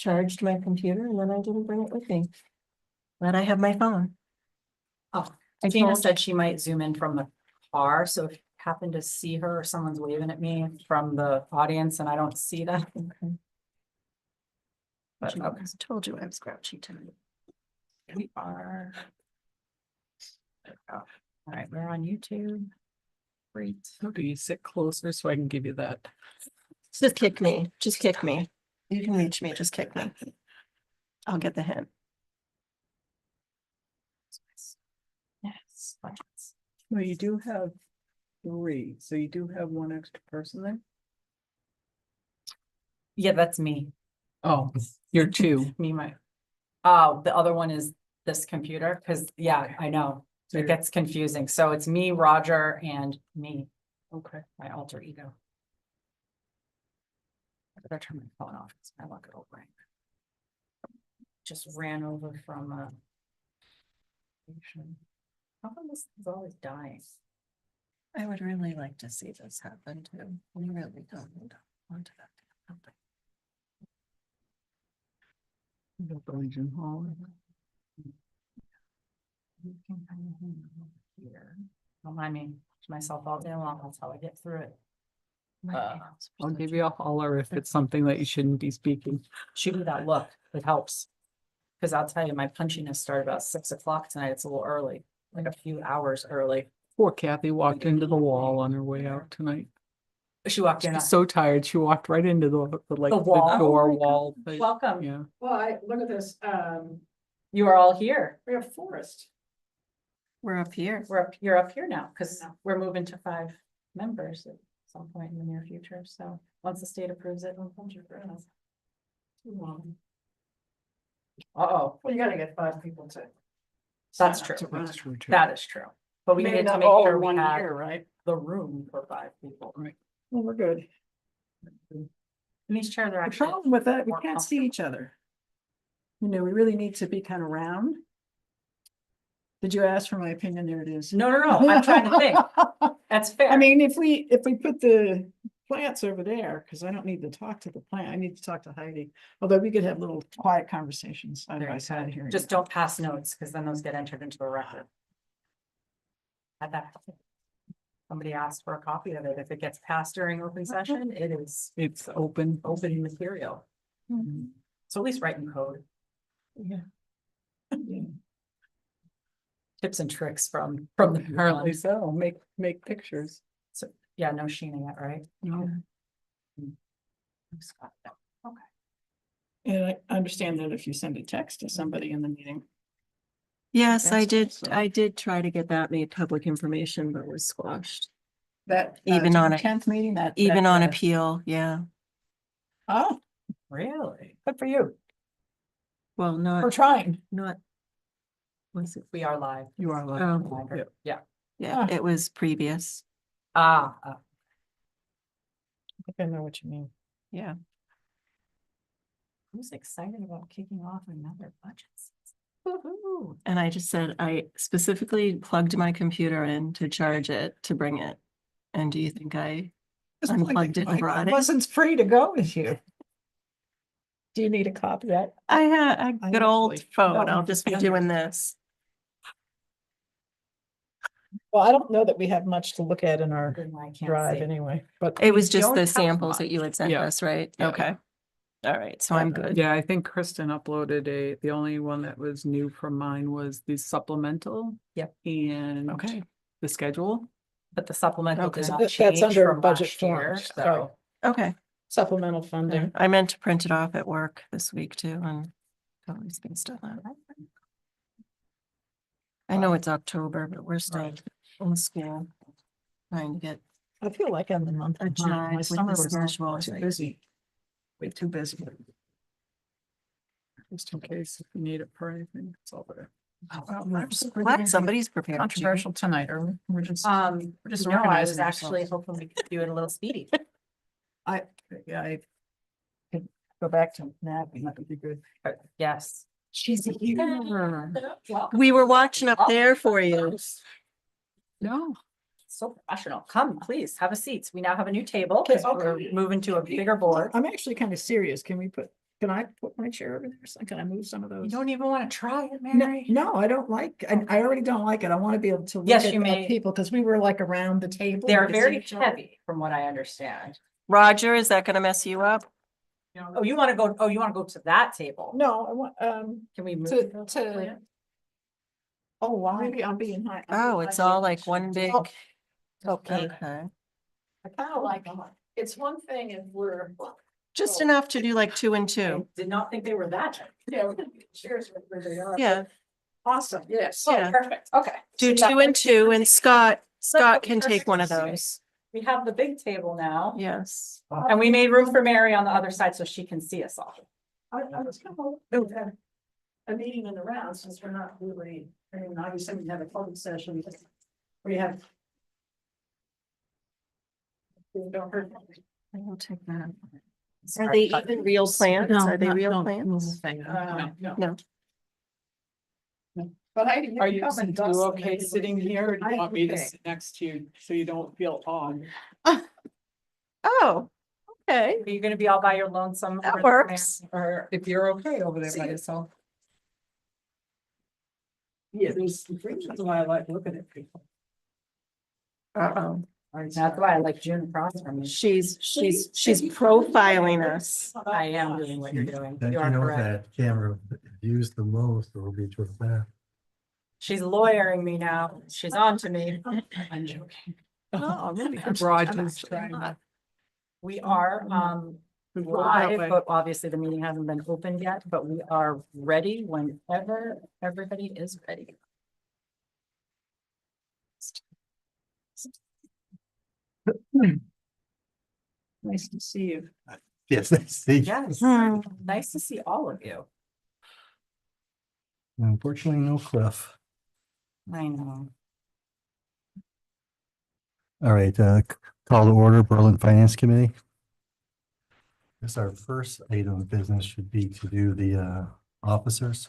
charged my computer and then I didn't bring it with me. But I have my phone. Oh, I Tina told- said she might zoom in from the car, so if you happen to see her or someone's waving at me from the audience and I don't see that. But okay, Told you I was grouchy tonight. we are. There we go. All right, we're on YouTube. Great. How do you sit closer so I can give you that? Just kick me, just kick me. You can reach me, just kick me. I'll get the hint. Yes. budgets. Well, you do have three, so you do have one extra person there? Yeah, that's me. Oh, you're two. Me, oh, the other one is this computer, because yeah, I know. So It you're- gets confusing. So it's me, Roger, and me, Okay. my alter ego. I better turn my phone off, because my luck it'll ring. Just ran over from how come this is always dying? I would really like to see this happen too. We really don't want that to happen. The Legion Hall. Here. Don't mind me to myself all day long, that's how I get through it. I'll give you a holler if it's something that you shouldn't be speaking. Shoot me that look, it helps. Cause I'll tell you, my punchiness started about 6 o'clock tonight, it's a little early, like a few hours early. Poor Kathy walked into the wall on her way out tonight. She walked in, She's so tired. She walked right into like The the wall? door Oh my wall. thing. welcome, Yeah. Well, look at this, you are all here, we have Forest. We're up here. you're up here now, cause we're moving to 5 members at some point in the near future, so once the state approves it, we'll come to fruition. Uh-oh, Well, you gotta get 5 people to. that's sign up true, to run That's it. true too. that is true, but we Maybe needed to not make all sure in we one had year, right? the room for 5 people. Right. Well, we're good. And these chairs are The actually. problem with that, we more can't see each other. You know, we really need to be kind of round. Did you ask for my opinion? There it is. No, I'm trying to think, that's fair. I mean, if we put the plants over there, because I don't need to talk to the plant, I need to talk to Heidi. Although we could have little quiet conversations side There by you side go. here. Just don't pass notes, because then those get entered into the record. Had that happen. Somebody asked for a copy of it, if it gets passed during open session, it is It's open. open material, Mhm. so at least write in code, Yeah. Yeah. tips and tricks from the. Apparently so. Make pictures. So, yeah, no sheening it, right? No. Okay. And I understand that if you send a text to somebody in the meeting. Yes, I That's did. also- I did try to get that made public information, but was squashed. That. Even on a- 10th meeting, that. Even that, on uh, appeal, yeah. Oh, Really? Good for you. Well, we're not, trying. not. Was it? We are live. You are like. Oh, Yeah. Yeah. yeah, Ah. it was previous. I I think I know what you mean. Yeah. was excited about kicking off another budget season. Woo-hoo. And I just said, I specifically plugged my computer in to charge it, to bring it. And do you think I unplugged it and brought I it? wasn't free to go with you. Do you need a copy of that? I had a I good old actually phone. don't I'll just be understand. doing this. Well, I don't know that we have much to look at in our Then I can't drive see. anyway, but. It was We just don't the have samples that you much. had sent Yeah. us, right? Yeah. Okay. All right, so I'm good. Yeah, I think Kristen uploaded the only one that was new from mine was the supplemental. Yep. And Okay. the schedule. But the supplemental Okay. did So not that's change under from budget last year, forms, sorry. so. Okay. Supplemental funding. I meant to print it off at work this week too and totally spaced on that. I know it's October, but we're still in school. Trying to get, I feel like I'm the month. A behind. jive My with summer the was schedule. too busy. Way too busy. Just in case if you need it for anything, it's all there. glad somebody's prepared. Controversial tonight, or we're just. We're just no, I was organizing actually ourselves. hoping we could do it a little speedy. I could go back to napping, that would be good. Yes. She's here. We were watching up there for you. No. So professional. Come, please, have a seat. We now have a new table, Okay, because we're moving to a bigger board. I'm actually kind of serious. Can we put can I put my chair over there? So can I move some of those? You don't even want to try it, No, Mary? no, I don't like, I already don't like it. I want to be able to look Yes, at you may. people, because we were like around the table. They're we could see very each other. heavy, from what I understand. Roger, is that gonna mess you up? Oh, you want to go, you want to go to that table? No, I want, Can we move? to- those to- plants? oh, wow, maybe I'm being high. Oh, it's all like one big. Oh, Okay, I kind of like them. It's one thing if we're. just enough to do like 2 and 2. Did not think they were that. heavy. Yeah, cheers where they are. Yeah, Awesome, yes. Yeah. Perfect, okay. do 2 and 2 and Scott can take one of those. We have the big table now. Yes. And we made room for Mary on the other side so she can see us all. I was kind of have a meeting in the round since we're not really, I mean, obviously we have a public session. We have. Don't hurt. I will take that. Are they even real plants? Are they real plants? No. No. But Heidi. Are you come and dust them okay anyway. sitting here, or do you I'm want me to okay. sit next to you so you don't feel odd? Oh, okay. Are you gonna be all by your lonesome? That over there, works. Mary? Or if you're okay over there by See- yourself? Yeah, there's reasons why I like looking at people. Uh-oh. That's why I like June across from me. She's profiling us. I am doing what you're doing. Don't You you are know correct. that camera views the most will be towards that. She's lawyering me now. She's on to me. I'm joking. Oh, really? I'm Broad I'm is actually not. We are live, but obviously the meeting hasn't been opened yet, but we are ready whenever everybody is ready. Nice to see you. Yes, I see. Yes, Hmm. nice to see all of you. Unfortunately, no Cliff. I know. All right, call to order Berlin Finance Committee. This our first item of business should be to do the officers.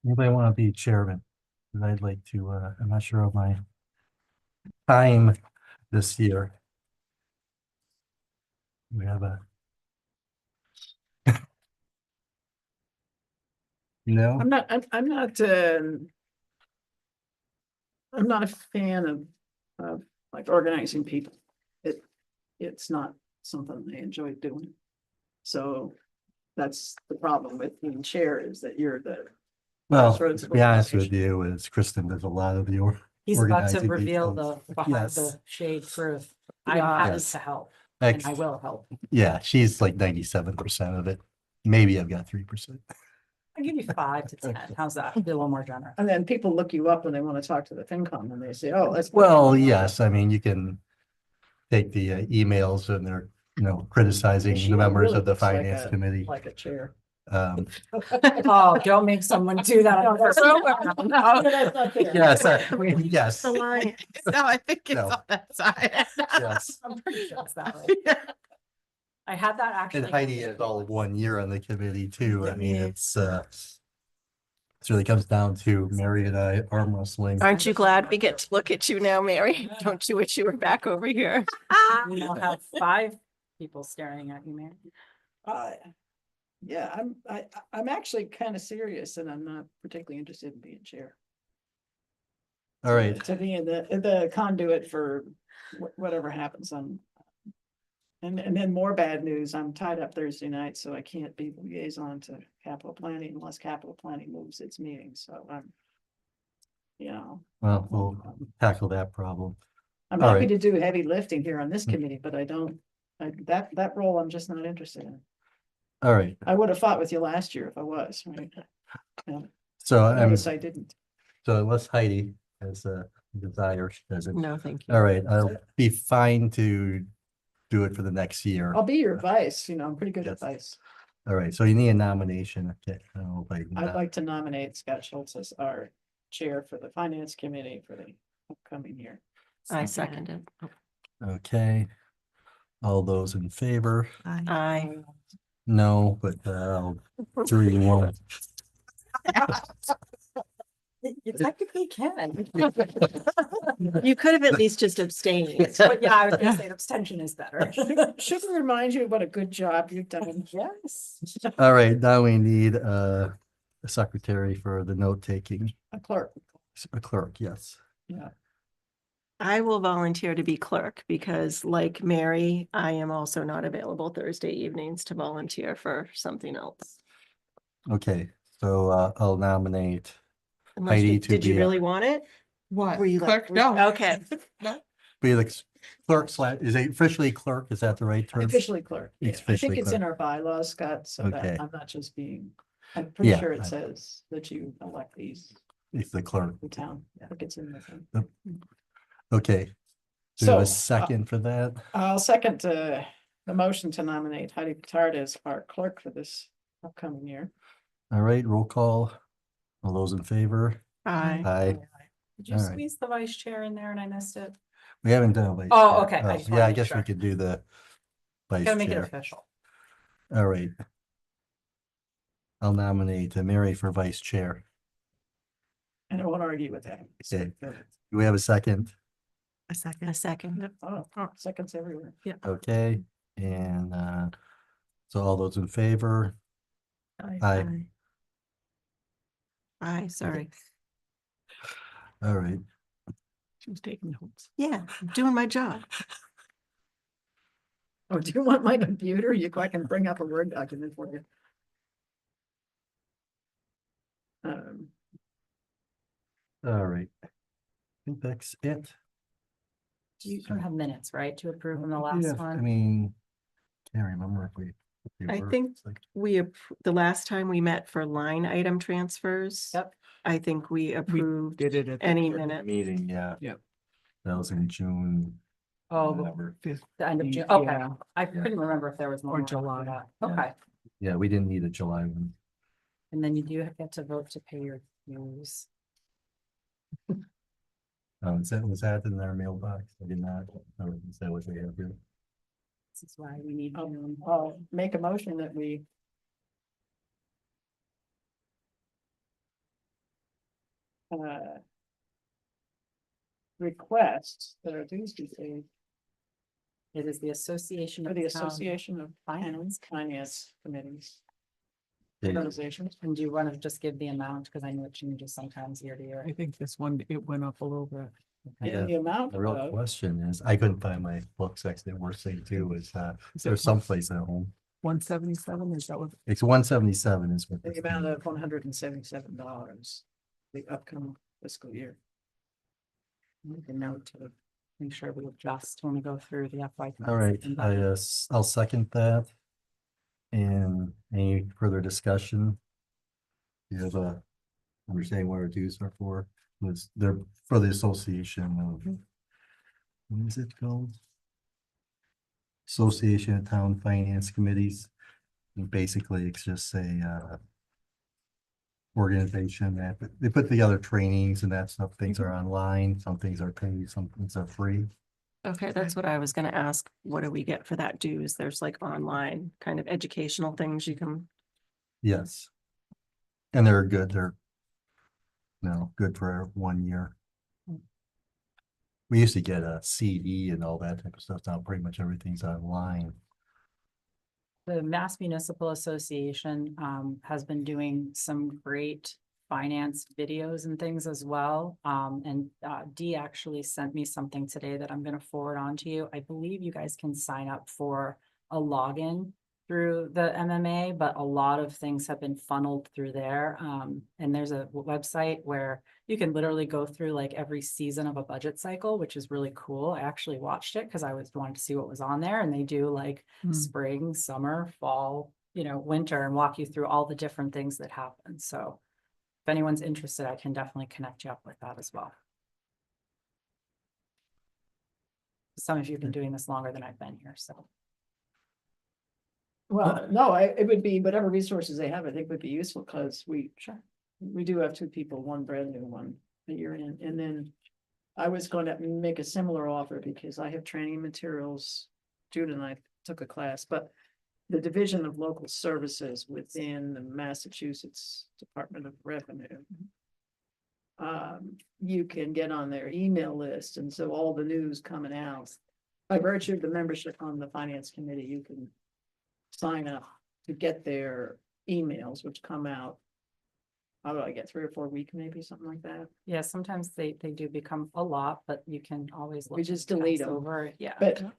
Anybody want to be chairman? 'Cause I'd like to, I'm not sure of my time this year. We have a. No, I'm not, I'm not a fan of like organizing people. It's not something I enjoy doing. So that's the problem with being chair is that you're the. well, Crossroads to of be honest with organization. you, is Kristen does a lot of the. He's about to Organizing reveal details. the behind Yes. the shade truth. I'm Yeah. happy Yes. to help and I Ex- will help. Yeah, she's like 97% of it. Maybe I've got 3%. I'll give you 5 to 10. How's that? Be a little more generous. And then people look you up when they want to talk to the FinCom and they say, oh, let's. Well, yes, I mean, you can take the emails and they're, criticizing She the members really of the looks like finance committee. Like a chair. Oh, don't make someone do that. on their program. Yes, yes, The line. No, I think it's No. on that side. yes. I'm pretty sure it's that way. I had that actually. And Heidi is all 1 year on the committee too. I mean, Yeah. it really comes down to Mary and I arm wrestling. Aren't you glad we get to look at you now, Mary? Don't you wish you were back over here? We now have 5 people staring at you, man. Yeah, I'm actually kind of serious and I'm not particularly interested in being chair. All right, To be the conduit for whatever happens on. And then more bad news, I'm tied up Thursday night, so I can't be the liaison to capital planning unless capital planning moves its meeting, so I'm. well, we'll tackle that problem. I'm All happy right. to do heavy lifting here on this committee, but I don't, that role I'm just not interested in. All right, I would have fought with you last year if I was, right? so I'm, Notice I didn't. so unless Heidi has a desire, she doesn't. No, thank you. All right, I'll be fine to do it for the next year. I'll be your vice, I'm pretty good at Yes. vice. All right, so you need a nomination. Okay, I don't know if I can, I'd like to nominate Scott Schultz as our chair for the finance committee for the upcoming year. I second it. Okay. All those in favor? I, No, but 3-1. You technically can. You could have at least just abstained. But yeah, I was gonna say abstention is better. Should we remind you what a good job you've done? Yes. All right, now we need a secretary for the note taking, A clerk, a clerk, yes. yeah. I will volunteer to be clerk because like Mary, I am also not available Thursday evenings to volunteer for something else. Okay, so I'll nominate Unless Heidi you, to did you be really want it? What? Were you like, Clerk? No. okay. be the clerk slash, is it officially clerk? Is that the right term? Officially clerk. It's Yeah. I officially think it's in clerk. our bylaws, Scott, so Okay. that I'm not just being, I'm pretty Yeah, sure it I- says that you elect these, It's the clerk. the town. I think it's in the thing. Okay. Do we have a So, second for that? I'll second the motion to nominate Heidi Petard as our clerk for this upcoming year. All right, roll call. All those in favor? Aye. Aye. Did you All right. squeeze the vice chair in there and I missed it? We haven't done. vice Oh, chair. okay, I just Yeah, wanna I make guess we sure. could do the vice Gotta make it chair. official. All right. I'll nominate Mary for vice chair. And I won't argue with that. Okay. Do we have a second? A second. A second. Oh, seconds everywhere. Okay, and so all those in favor? Aye. Aye, sorry. All right, She was taking notes. Yeah, I'm doing my job. Oh, do you want my computer? I can bring up a Word document for you. all right. I think that's it. You don't have minutes, right, to approve on the Yeah, last I one? mean, can't remember if we. I were. think It's like- the last time we met for line item transfers. Yep. I think we approved Did it at. the any third minute. Meeting, yeah. Yep. That was in June. Oh, whatever. fifth, the end of June, yeah. okay. I couldn't remember if there was more. Or after July. that. Yeah. Okay, Yeah, we didn't need a July one. and then you do get to vote to pay your dues. Was that in our mailbox? I did not. Or is that what we have here? This is why we need. I'll make a motion that we request that our dues be paid It is the Association for of the Town Association of Finance Committees. Okay. Organizations. And do you want to just give the amount? Because I know it changes sometimes year to year. I think this one, it went up a little bit. Yeah, And the amount The real of, question is, I couldn't find my books, actually, the worst thing too is Is there's it someplace at home. 177? Is that what? It's 177 is what. the this amount thing- of $177, the upcoming fiscal year. Make a note to make sure we adjust when we go through the FY. All right, and budget. I'll second that. And any further discussion? You have a understanding what our dues are for, they're for the association of. What is it called? Association of Town Finance Committees. And basically, it's just a organization that they put together trainings and that stuff. Things are online, some things are paid, some things are free. Okay, that's what I was gonna ask. What do we get for that dues? There's like online kind of educational things you can. Yes. And they're good, good for 1 year. We used to get a CD and all that type of stuff. Now pretty much everything's online. The Mass Municipal Association has been doing some great finance videos and things as well. And Dee actually sent me something today that I'm gonna forward on to you. I believe you guys can sign up for a login through the MMA, but a lot of things have been funneled through there. And there's a website where you can literally go through like every season of a budget cycle, which is really cool. I actually watched it because I wanted to see what was on there, and they do like Hmm. spring, summer, fall, winter, and walk you through all the different things that happen. So if anyone's interested, I can definitely connect you up with that as well. Some of you have been doing this longer than I've been here, so. well, no, it would be whatever resources they have, I think would be useful, because we do have two people, one brand new one a year in, and then I was going to make a similar offer because I have training materials. Jude and I took a class, but the Division of Local Services within the Massachusetts Department of Revenue you can get on their email list, and so all the news coming out. By virtue of the membership on the finance committee, you can sign up to get their emails, which come out. How do I get 3 or 4 weeks, maybe something like that? Yeah, sometimes they do become a lot, but you can always. We look just and delete pass 'em. Over, it. Yeah.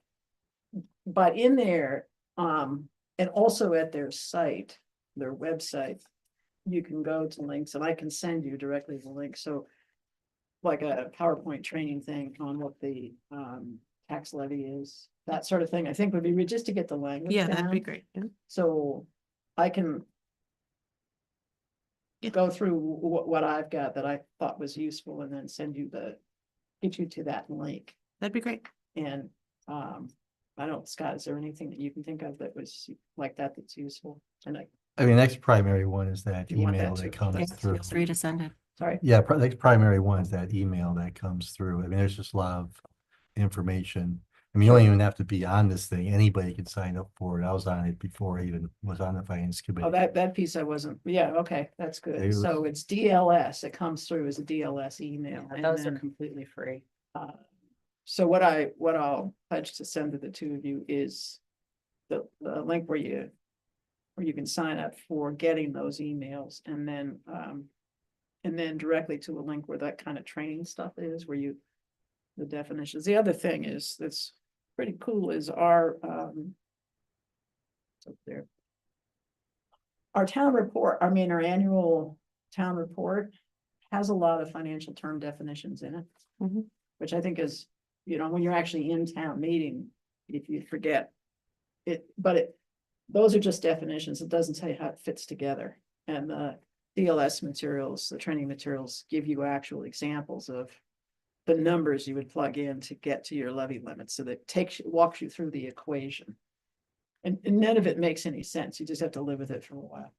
But in there, and also at their site, their website, you can go to links, and I can send you directly the link, so. Like a PowerPoint training thing on what the tax levy is, that sort of thing, I think would be just to get the language Yeah, that'd be down. great. Yeah. So I can. Yeah. Go through what I've got that I thought was useful and then send you get you to that link. That'd be great. And, I don't, Scott, is there anything that you can think of that was like that that's useful? And I mean, next primary one is that You want that email too. that comes Thanks, through. feel free to send it. sorry, Yeah, next primary one is that email that comes through. I mean, there's just a lot of information. I mean, you don't even have to be on this thing. Anybody can sign up for it. I was on it before I even was on the finance committee. oh, that piece I wasn't, yeah, okay, that's It good. was- So it's DLS, it comes through as a DLS email. Yeah, and those are then, completely free. So what I'll pledge to send to the two of you is the link where you can sign up for getting those emails, and then directly to a link where that kind of training stuff is, where the definitions. The other thing is, that's pretty cool, is our, it's up there. Our town report, I mean, our annual town report has a lot of financial term definitions in it. Mhm. Which I think is, when you're actually in town meeting, if you forget it, those are just definitions. It doesn't tell you how it fits together. And the DLS materials, the training materials, give you actual examples of the numbers you would plug in to get to your levy limit. So that walks you through the equation. And none of it makes any sense. You just have to live with it for a while.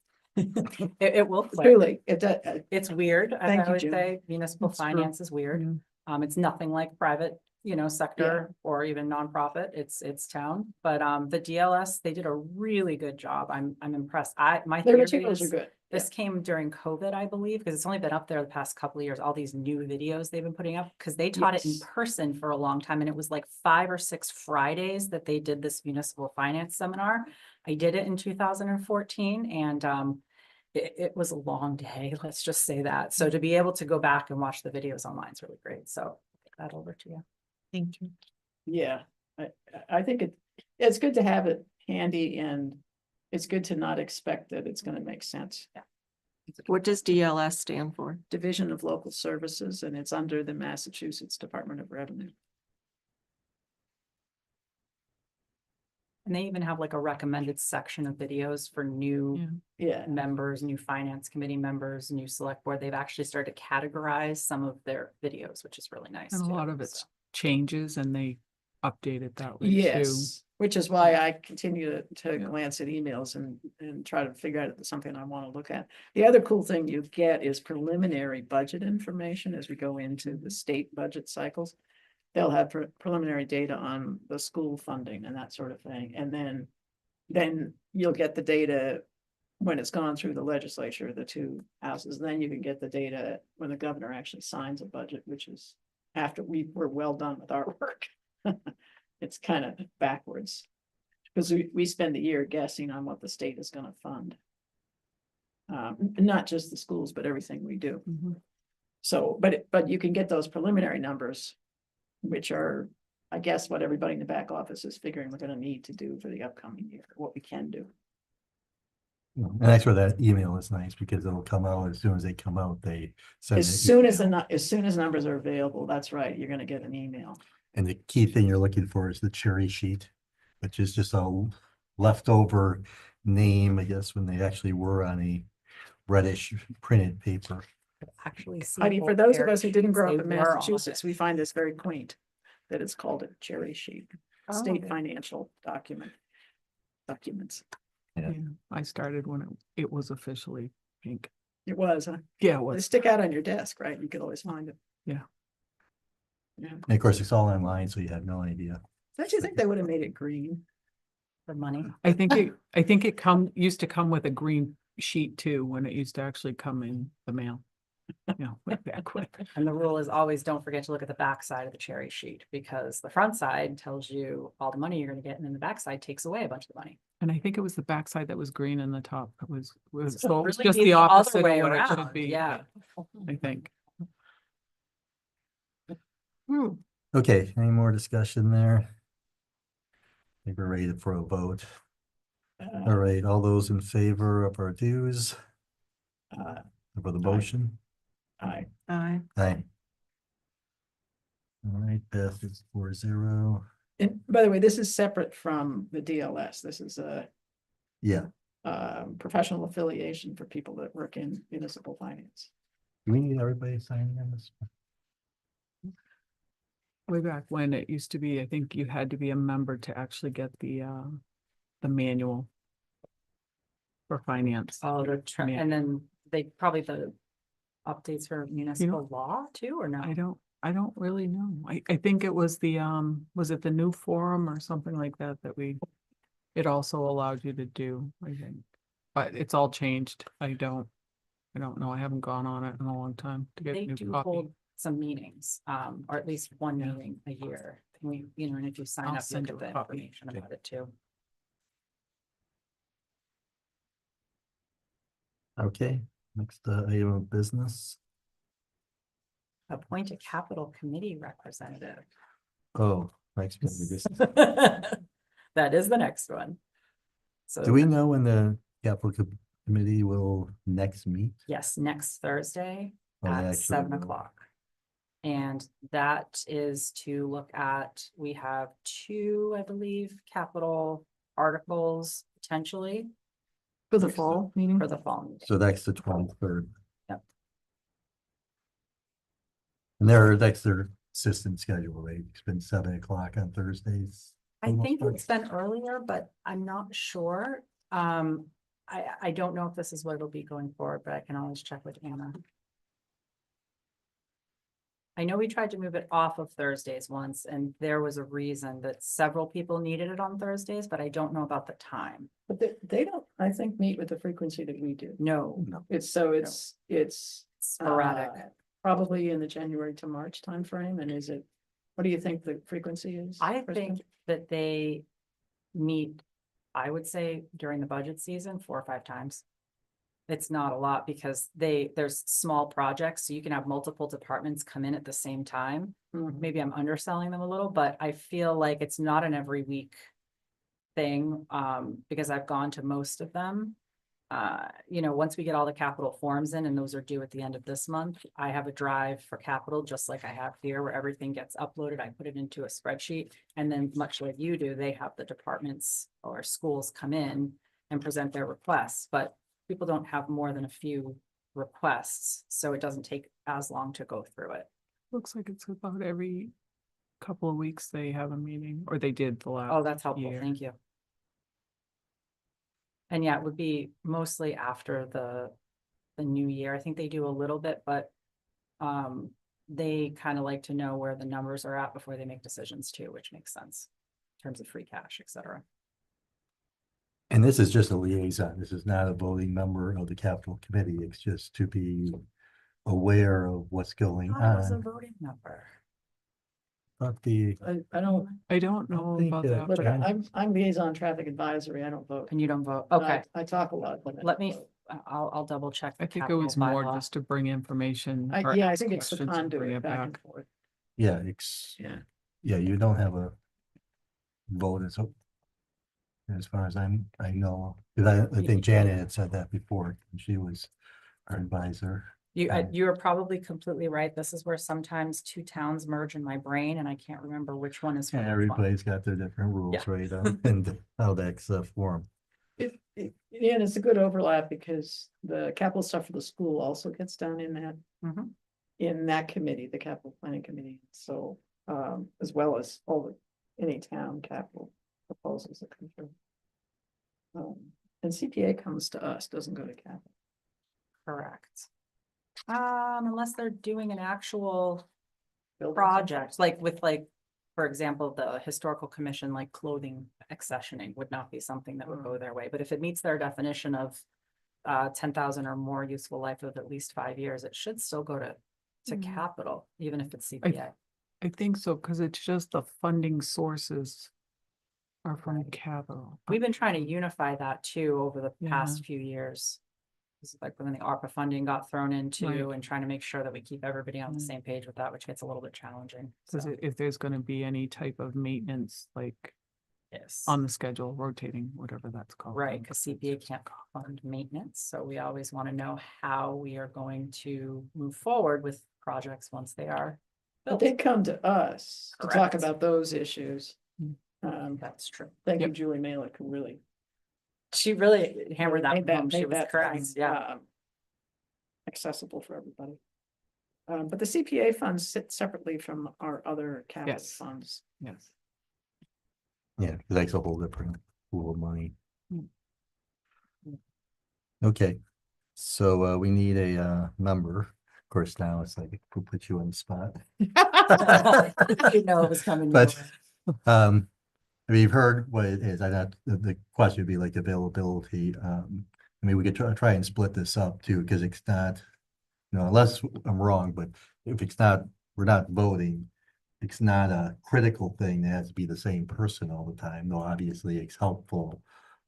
It will click. Truly, it does. It's weird, as Thank I you, would June. say, municipal That's true. finance is weird. It's nothing like private, sector or even nonprofit. It's town. But the DLS, they did a really good job. I'm impressed. My Their theory materials are is good. this came during COVID, I believe, because it's only been up there the past couple of years, all these new videos they've been putting up, because they taught it in Yes. person for a long time. And it was like 5 or 6 Fridays that they did this municipal finance seminar. I did it in 2014, and it was a long day, let's just say that. So to be able to go back and watch the videos online is really great. So I'll take that over to you. Thank you. Yeah, I think it's good to have it handy, and it's good to not expect that it's gonna make sense. What does DLS stand for? Division of Local Services, and it's under the Massachusetts Department of Revenue. And they even have like a recommended section of videos for new Yeah, members, new finance committee members, new select board. They've actually started to categorize some of their videos, which is really nice. And a too, lot of it's so. changes and they update it that way too. yes, which is why I continue to Yeah. glance at emails and try to figure out if there's something I want to look at. The other cool thing you get is preliminary budget information as we go into the state budget cycles. They'll have preliminary data on the school funding and that sort of thing, and then you'll get the data when it's gone through the legislature, the two houses. Then you can get the data when the governor actually signs a budget, which is after we're well done with our work. It's kind of backwards, because we spend the year guessing on what the state is going to fund. Not just the schools, but everything we do. Mhm. So, but you can get those preliminary numbers, which are, I guess, what everybody in the back office is figuring we're gonna need to do for the upcoming year, what we can do. And that's where that email is nice, because it'll come out as soon as they come out, they send. As it. soon as as soon as numbers are available, that's right, you're gonna get an email. And the key thing you're looking for is the cherry sheet, which is just a leftover name, I guess, when they actually were on a reddish printed paper. Actually, see Heidi, for both those of their us who didn't sheets, grow they up in were on Massachusetts, it. we find this very quaint, that it's called a cherry sheet, Oh, state okay. financial documents. Yeah. Yeah, I started when it was officially pink. It was, huh? Yeah, it They was. stick out on your desk, right? You could always find it. Yeah. Yeah. And of course, it's all online, so you have no idea. Don't you think they would have made it green? For money. I think it used to come with a green sheet too, when it used to actually come in the mail. Yeah, went that quick. And the rule is always don't forget to look at the back side of the cherry sheet, because the front side tells you all the money you're gonna get, and then the back side takes away a bunch of the money. And I think it was the backside that was green and the top was, So so it was really just be the the other opposite way of what it should around, be. yeah. I think. Hmm. Okay, any more discussion there? I think we're ready for a vote. All right, all those in favor of our dues, for the motion? Aye. Aye. Aye. All right, Beth, it's 4-0. And by the way, this is separate from the DLS. This is a Yeah, professional affiliation for people that work in municipal finance. do we need everybody signing on this? Way back when it used to be, I think you had to be a member to actually get the manual for finance. All the, Yeah. and then they probably the updates for municipal law too, or no? I don't really know. I think it was the, was it the new forum or something like that it also allowed you to do, I think. But it's all changed. I don't know. I haven't gone on it in a long time to get They a new do copy. hold some meetings, or at least one Yeah. meeting a year. Can we, you know, and if you sign I'll up, you'll send get you the a copy. information about it too. Okay, next item of business. Appoint a capital committee representative. Oh, next one, we just- That is the next one. So. do we know when the capital committee will next meet? Yes, next Thursday Oh, they at actually 7 o'clock. And that is to look at, we have 2, I believe, capital articles potentially For the fall meeting? for the fall meeting. So that's the 23rd. Yep. And that's their system schedule, right? It's been 7 o'clock on Thursdays. I almost think like. it's been earlier, but I'm not sure. I don't know if this is what it'll be going forward, but I can always check with Anna. I know we tried to move it off of Thursdays once, and there was a reason that several people needed it on Thursdays, but I don't know about the time. But they don't, I think, meet with the frequency that we do. No, It's sporadic. probably in the January to March timeframe. And what do you think the frequency is? I Kristen? think that they meet, I would say during the budget season, 4 or 5 times. It's not a lot because there's small projects, so you can have multiple departments come in at the same time. Mhm. Maybe I'm underselling them a little, but I feel like it's not an every week thing, because I've gone to most of them. You know, once we get all the capital forms in, and those are due at the end of this month, I have a drive for capital, just like I have here, where everything gets uploaded. I put it into a spreadsheet, and then much like you do, they have the departments or schools come in and present their requests, but people don't have more than a few requests, so it doesn't take as long to go through it. Looks like it's about every couple of weeks they have a meeting, or they did the last. Oh, that's helpful. year. Thank you. And yeah, it would be mostly after the new year. I think they do a little bit, but they kind of like to know where the numbers are at before they make decisions too, which makes sense in terms of free cash, et cetera. And this is just a liaison. This is not a voting member of the capital committee. It's just to be aware of what's going I was a on. voting member. But the, I don't, I don't know think, about that. look, but I- I'm liaison traffic advisory. I don't vote. And you don't vote? But Okay, I talk a lot. but I let don't me, vote. I'll double check. I the think it capital was more bylaw. just to bring information. I or yeah, I ask think it's the questions and bring conduit it back and forth. yeah, Yeah. yeah, you don't have a vote as far as I know, because I think Janet had said that before. And she was our advisor. You are probably completely right. This is where sometimes 2 towns merge in my brain, and I can't remember which one is. for And which one. everybody's got their different rules, Yeah. right? And how that's formed. Yeah, and it's a good overlap because the capital stuff for the school also gets done Mhm. in that committee, the capital planning committee. So, as well as any town capital proposals that come through. And CPA comes to us, doesn't go to capital. Correct. Unless they're doing an actual Buildings. project, like with for example, the historical commission, like clothing accessioning would not be something that would go their way. But if it meets their definition of 10,000 or more useful life of at least 5 years, it should still go to Mhm. capital, even if it's CPA. I think so, because it's just the funding sources are from Right. capital. We've been trying to unify that too over the Yeah. past few years. It's like when the ARPA funding got thrown into Right. and trying to make sure that we keep everybody on the Mm. same page with that, which gets a little bit challenging. Because So, if there's gonna be any type of maintenance, like yes. on the schedule, rotating, whatever that's called. Right, because CPA can't fund maintenance, so we always want to know how we are going to move forward with projects once they are But built. they come to us to talk Correct. about those issues. Mm. That's true. Thank you, Yep. Julie Malik, who really. She really hammered that made home. She made was that correct, thing, yeah. Accessible for everybody. But the CPA funds sit separately from our other capital Yes. funds. Yes. Yeah, 'cause that's a whole different pool of money. Mm. Okay, so we need a member. Of course, now it's like, we'll put you on the spot. You know it was coming. your But, way. I mean, you've heard what it is. I thought the question would be like availability. I mean, we could try and split this up too, because it's not, unless I'm wrong, but if it's not, we're not voting. It's not a critical thing that has to be the same person all the time, though obviously it's helpful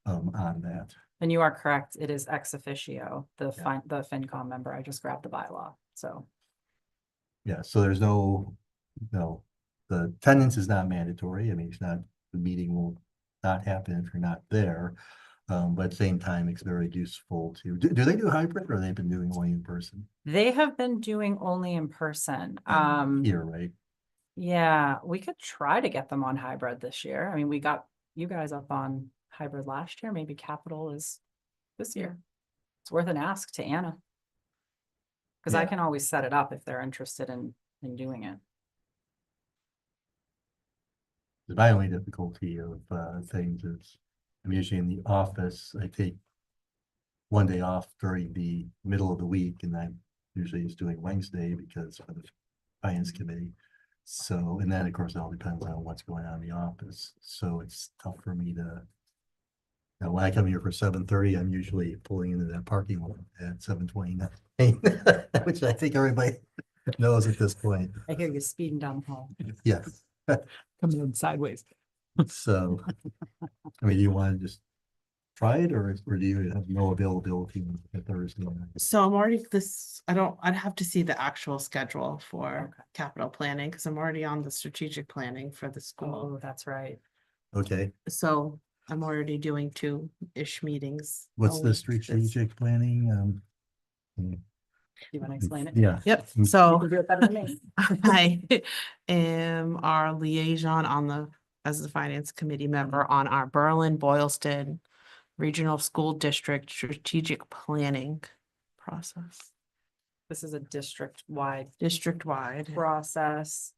on that. And you are correct, it is ex officio, Yeah. the FinCom member. I just grabbed the bylaw, so. Yeah, so there's no, the attendance is not mandatory. I mean, it's not, the meeting will not happen if you're not there. But at the same time, it's very useful to, do they do hybrid or they've been doing only in person They have been doing only in person. here, right? Yeah, we could try to get them on hybrid this year. I mean, we got you guys up on hybrid last year, maybe capital is this year. It's worth an ask to Anna. Cause I Yeah. can always set it up if they're interested in doing it. My only difficulty of things is, I'm usually in the office. I take one day off during the middle of the week, and I'm usually just doing Wednesday because of the finance committee. So, and then of course, it all depends on what's going on in the office. So it's tough for me to. Now, when I come here for 7:30, I'm usually pulling into that parking lot at 7:29, which I think everybody knows at this point. I hear you speeding down the hall. Yes. Coming in sideways. So, I mean, do you want to just try it, or do you have no availability on Thursday night? So I'm already I'd have to see the actual schedule for Okay. capital planning, because I'm already on the strategic planning for the school. Oh, that's right. Okay, So I'm already doing 2-ish meetings. a what's the week this- strategic planning? You want to explain it? Yeah. Yep, Mm. You so can do it better than me. I am our liaison as the finance committee member on our Berlin Boylston Regional School District strategic planning process, This is a district-wide district-wide. process.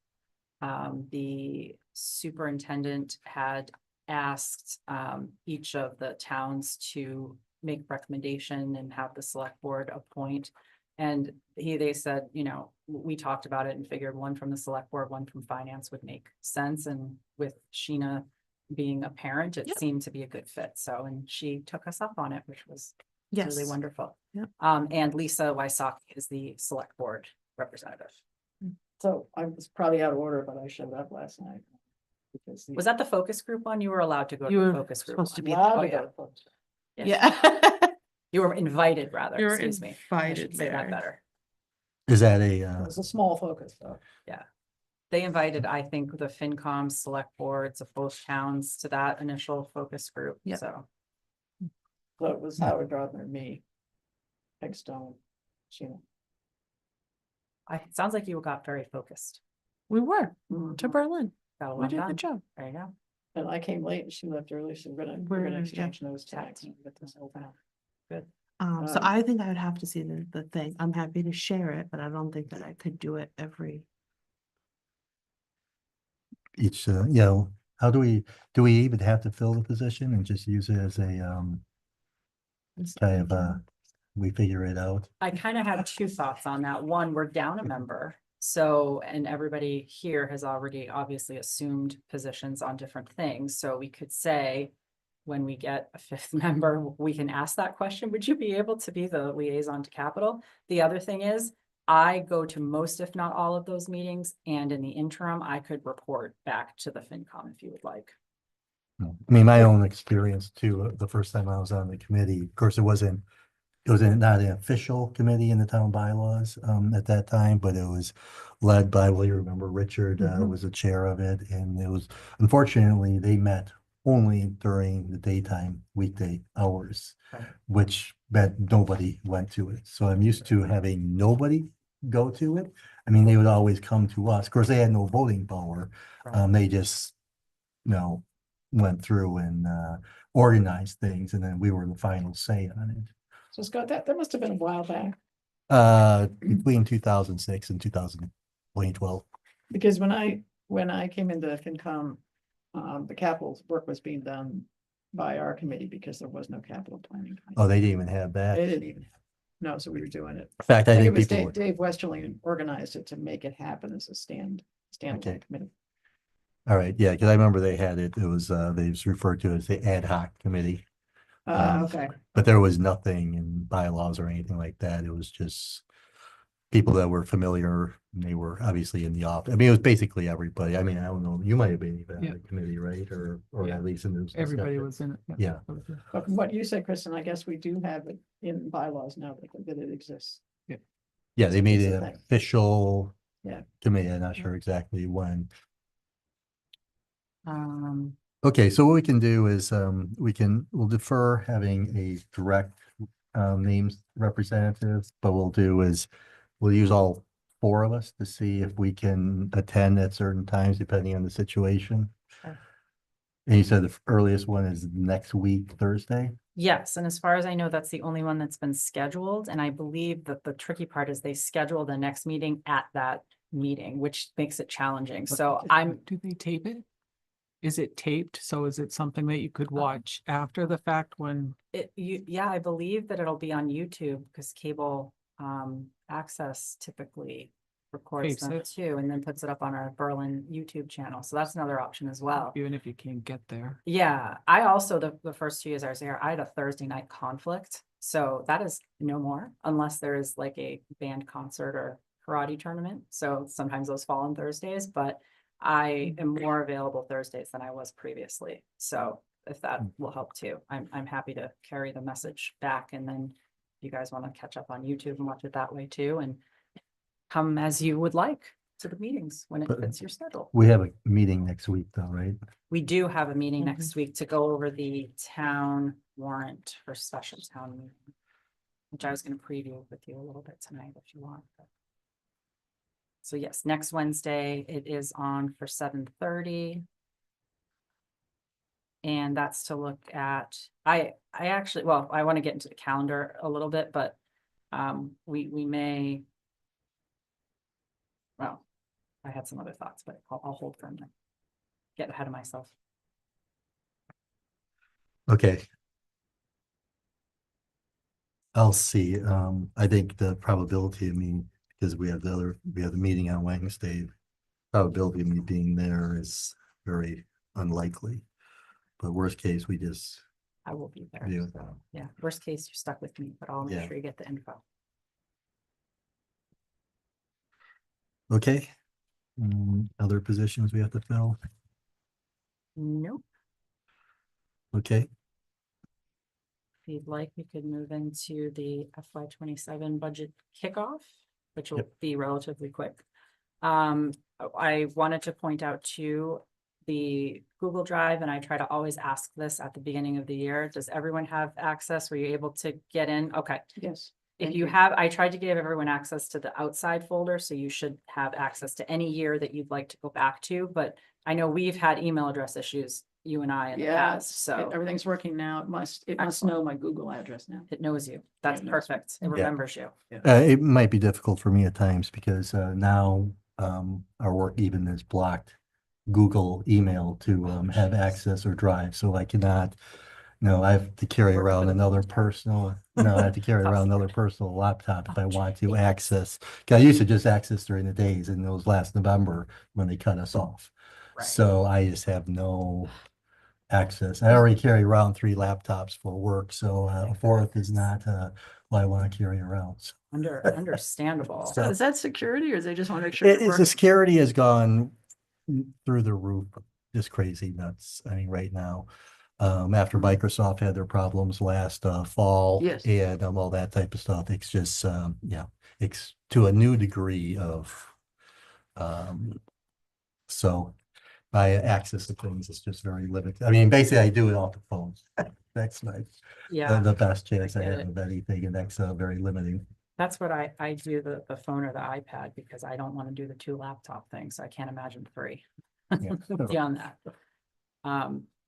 The superintendent had asked each of the towns to make recommendation and have the select board appoint. And they said, we talked about it and figured one from the select board, one from finance would make sense. And with Sheena being a parent, it Yep. seemed to be a good fit. So, and she took us up on it, which was Yes. really wonderful. Yep. And Lisa Wysocki is the select board representative. So I was probably out of order, but I showed up last night. Because Was that the focus group one? You were allowed to go to You the were focus group. supposed to one. be Allowed Oh, to yeah. go to folks. Yes. Yeah. You were invited, rather, You were excuse me. I invited should say that there. better. Is that It a, was a small focus, though. They invited, I think, the FinCom select boards of both towns to that initial focus group, Yep. so. So it was Howard Gardner, me, Peg Stone, Sheena. It sounds like you got very focused. We were Mm-hmm. to Berlin. Got a We lot did a done. good job. There you go. And I came late and she left early, so we're gonna We're- exchange notes Chat tonight. team with this whole town. Good. So Um, I think I would have to see the thing. I'm happy to share it, but I don't think that I could do it every. each, how do we even have to fill the position and just use it as a, kind of, we figure it out? I kind of have two thoughts on that. One, we're down a member. So, and everybody here has already obviously assumed positions on different things. So we could say, when we get a fifth member, we can ask that question. Would you be able to be the liaison to capital? The other thing is, I go to most, if not all of those meetings, and in the interim, I could report back to the FinCom if you would like. I mean, my own experience too, the first time I was on the committee, of course, it was not an official committee in the town bylaws, at that time, but it was led by, well, you remember Richard, Mhm. was the chair of it, and it was, unfortunately, they met only during the daytime weekday hours, Right. which meant nobody went to it. So I'm used to having nobody go to it. I mean, they would always come to us. Of course, they had no voting power. Right. They just, went through and, organized things, and then we were the final say on it. So Scott, that must have been a while back, Between 2006 and 2012. because when I came into FinCom, the capital work was being done by our committee because there was no capital planning. Oh, they didn't even have that. They In didn't even, no, so we were doing it. fact, I Like it think was people, Dave Westerling organized it to make it happen as a Okay. standalone committee. all right, yeah, because I remember they had it, they was referred to as the ad hoc committee. Okay, But there was nothing in bylaws or anything like that. It was just people that were familiar, and they were obviously in the office. I mean, it was basically everybody. I mean, I don't know, you might have been even on Yeah. the committee, right? Or Yeah. at least in this. Everybody discussion. was in it. Yeah. but from what you said, Kristen, I guess we do have it in bylaws now that it exists. Yeah, they made It's it a thing. official. Yeah. Committee. I'm not sure exactly when. Um, Okay, so what we can do is, we'll defer having a direct, names representative, but we'll use all four of us to see if we can attend at certain times depending on the situation. Sure. And you said the earliest one is next week, Thursday? Yes, and as far as I know, that's the only one that's been scheduled, and I believe that the tricky part is they schedule the next meeting at that meeting, which makes it challenging. So I'm, Do they tape it? Is it taped? So is it something that you could watch after the fact when? yeah, I believe that it'll be on YouTube because cable access typically records Tapes them it. too, and then puts it up on our Berlin YouTube channel. So that's another option as well. Even if you can't get there? Yeah, I also, the first 2 years I was there, I had a Thursday night conflict. So that is no more unless there is like a band concert or karate tournament. So sometimes those fall on Thursdays, but I am more available Thursdays than I was previously. So if that will help too, I'm happy to carry the message back. And then if you guys want to catch up on YouTube and watch it that way too, and come as you would like to the meetings when it But- fits your schedule. We have a meeting next week though, right? We do have a meeting Mhm. next week to go over the town warrant for special town meeting. Which I was gonna preview with you a little bit tonight if you want. but- So yes, next Wednesday, it is on for 7:30. And that's to look at, I actually, well, I want to get into the calendar a little bit, but we may. Well, I had some other thoughts, but I'll hold for a minute. Get ahead of myself. Okay. I'll see. I think the probability of me, because we have the meeting on Wednesday, probability of me being there is very unlikely. But worst case, we just, I will be there. Yeah. So, yeah, worst case, you're stuck with me, but I'll make Yeah. sure you get the info. okay. Other positions we have to fill, Nope. okay? If you'd like, we could move into the FY 27 budget kickoff, which will Yep. be relatively quick. I wanted to point out to the Google Drive, and I try to always ask this at the beginning of the year. Does everyone have access? Were you able to get in? Okay. Yes. If Thank you you. have, I tried to give everyone access to the outside folder, so you should have access to any year that you'd like to go back to, but I know we've had email address issues, you and I in the Yeah, past, so everything's working now. It must know my Google address now. it knows you. That's it knows me. perfect. It Yeah. remembers you. It might be difficult for me at times because, now, our work even is blocked Google email to, have access or drive, so I cannot, I have to carry Working for around the another military. personal, no, I have to carry around another personal laptop if I Oh, want to geez. access. 'Cause I used to just access during the days and it was last November when they cut us off. Right. So I just have no access. I already carry around 3 laptops for work, so a fourth is not what I want to carry around. So Understandable. So- Is that security or they just want to make sure? It is, the security has gone through the roof, just crazy nuts. I mean, right now. After Microsoft had their problems last fall. Yes. And all that type of stuff, it's just, yeah, it's to a new degree of, so my access to things is just very limited. I mean, basically I do it off the phone. That's my, Yeah, the best chance I get have it. of anything, and that's very limiting. that's what I do, the phone or the iPad, because I don't want to do the 2 laptop things. I can't imagine 3 Yeah. beyond that.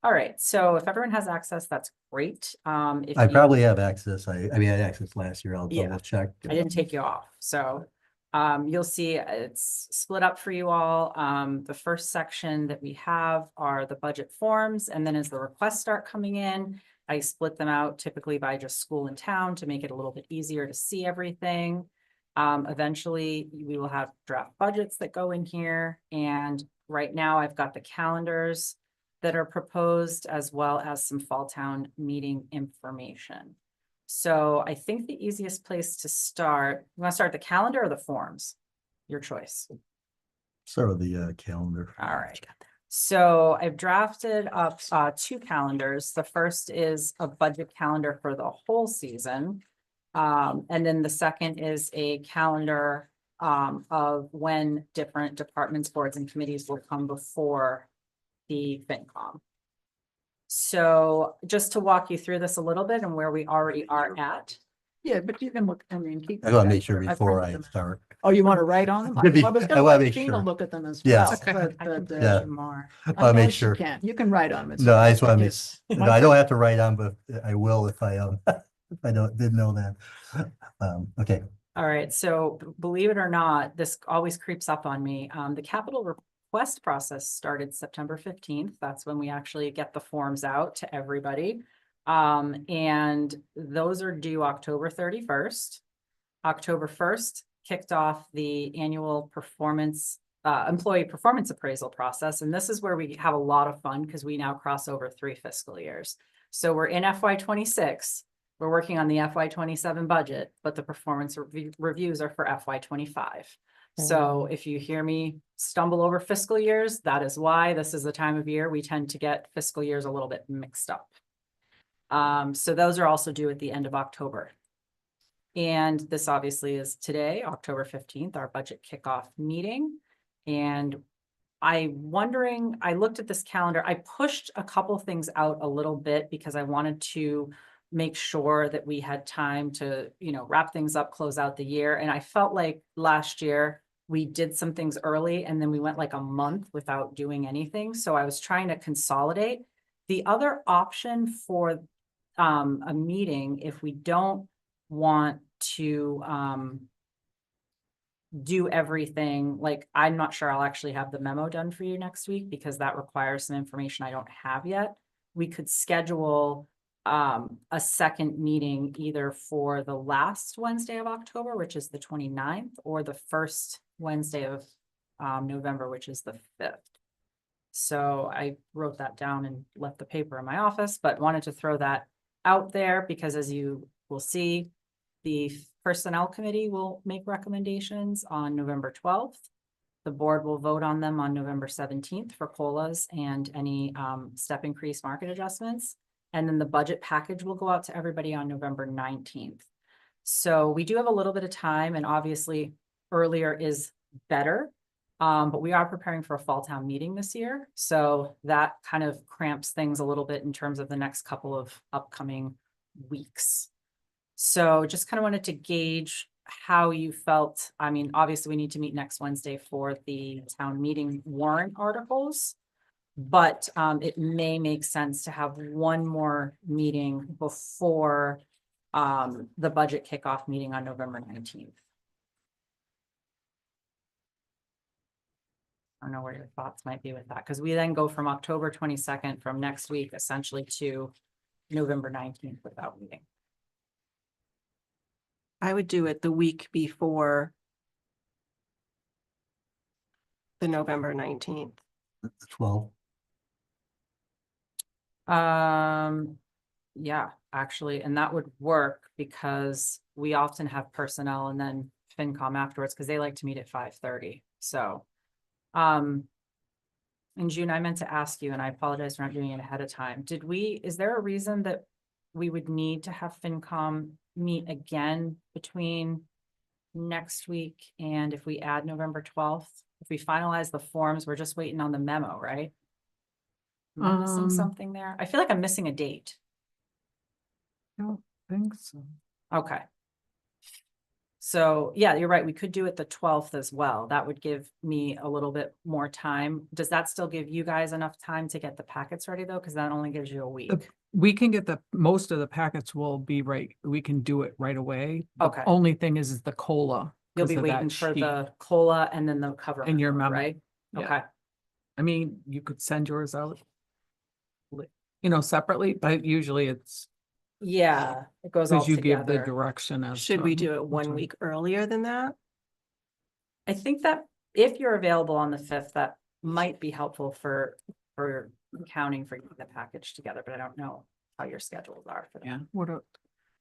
All right, so if everyone has access, that's great. If I you- probably have access. I mean, I had access last year. I'll Yeah. double check. I didn't take you off, so you'll see it's split up for you all. The first section that we have are the budget forms, and then as the requests start coming in, I split them out typically by just school and town to make it a little bit easier to see everything. Eventually, we will have draft budgets that go in here, and right now I've got the calendars that are proposed, as well as some fall town meeting information. So I think the easiest place to start, you want to start the calendar or the forms? Your choice. Start with the calendar. All right. So I've drafted up 2 calendars. The first is a budget calendar for the whole season. And then the second is a calendar of when different departments, boards, and committees will come before the FinCom. So just to walk you through this a little bit and where we already are at. Yeah, but you can look, I mean, keep. I gotta make sure I before printed I them. start. Oh, you want to write on them? Could be- I was I gonna wanna let make Gina sure. look at them as Yes. well. Okay. I can But, put Yeah. you more. I wanna make yes, you sure. can. You can write on them. No, I just want to make, Yes. no, I don't have to write on, but I will if I, if I didn't know that. Okay, All right, so believe it or not, this always creeps up on me. The capital request process started September 15th. That's when we actually get the forms out to everybody. And those are due October 31st. October 1st kicked off the annual employee performance appraisal process. And this is where we have a lot of fun because we now cross over 3 fiscal years. So we're in FY26. We're working on the FY27 budget, but the performance reviews are for FY25. So if you hear me stumble over fiscal years, that is why. This is the time of year we tend to get fiscal years a little bit mixed up. So those are also due at the end of October. And this obviously is today, October 15th, our budget kickoff meeting. And I looked at this calendar, I pushed a couple things out a little bit because I wanted to make sure that we had time to, wrap things up, close out the year. And I felt like last year we did some things early and then we went like a month without doing anything. So I was trying to consolidate. The other option for a meeting, if we don't want to do everything, like I'm not sure I'll actually have the memo done for you next week because that requires some information I don't have yet. We could schedule a second meeting either for the last Wednesday of October, which is the 29th, or the first Wednesday of November, which is the 5th. So I wrote that down and left the paper in my office, but wanted to throw that out there because as you will see, the Personnel Committee will make recommendations on November 12th. The board will vote on them on November 17th for COLAs and any step increase market adjustments. And then the budget package will go out to everybody on November 19th. So we do have a little bit of time, and obviously earlier is better. But we are preparing for a fall town meeting this year. So that kind of cramps things a little bit in terms of the next couple of upcoming weeks. So just kind of wanted to gauge how you felt. I mean, obviously we need to meet next Wednesday for the town meeting warrant articles. But it may make sense to have one more meeting before the budget kickoff meeting on November 19th. I don't know where your thoughts might be with that, because we then go from October 22nd from next week essentially to November 19th without meeting. I would do it the week before the November 19th. 12. Yeah, actually, and that would work because we often have personnel and then FinCom afterwards, because they like to meet at 5:30, so. In June, I meant to ask you, and I apologize for not doing it ahead of time. Is there a reason that we would need to have FinCom meet again between next week and if we add November 12th? If we finalize the forms, we're just waiting on the memo, right? Am I missing Um, something there? I feel like I'm missing a date. I don't think so. Okay. So, yeah, you're right. We could do it the 12th as well. That would give me a little bit more time. Does that still give you guys enough time to get the packets ready though? Because that only gives you a week. We can get most of the packets will be right, we can do it right away. The Okay. only thing is the COLA. You'll 'cause be of that waiting for sheet. the COLA and then the cover. And your memo, right? yeah. Okay, I mean, you could send yours out. Separately, but usually it's, yeah, it goes all because you give the together. direction as. Should to we do it which one week earlier than that? I think that if you're available on the 5th, that might be helpful for accounting for getting the package together, but I don't know how your schedules are for that. Yeah,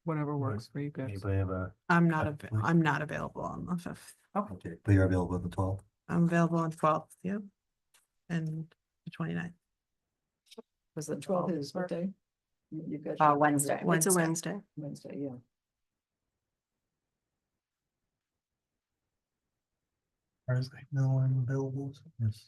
whatever works for you guys. Anybody have a, I'm not, Definitely. I'm not available on the 5th. okay, but you're available on the 12th? I'm available on 12th, yep. And the 29th. Was it 12 12th? is what day? You've got. Wednesday. It's a Wednesday. Wednesday. Wednesday, yeah. Thursday, no, I'm available, yes.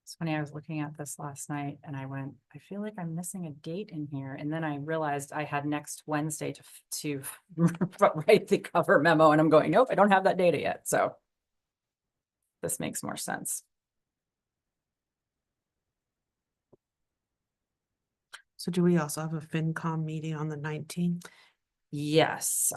It's funny, I was looking at this last night and I went, I feel like I'm missing a date in here. And then I realized I had next Wednesday to write the cover memo and I'm going, nope, I don't have that data yet. So this makes more sense. So do we also have a FinCom meeting on the 19th? Yes,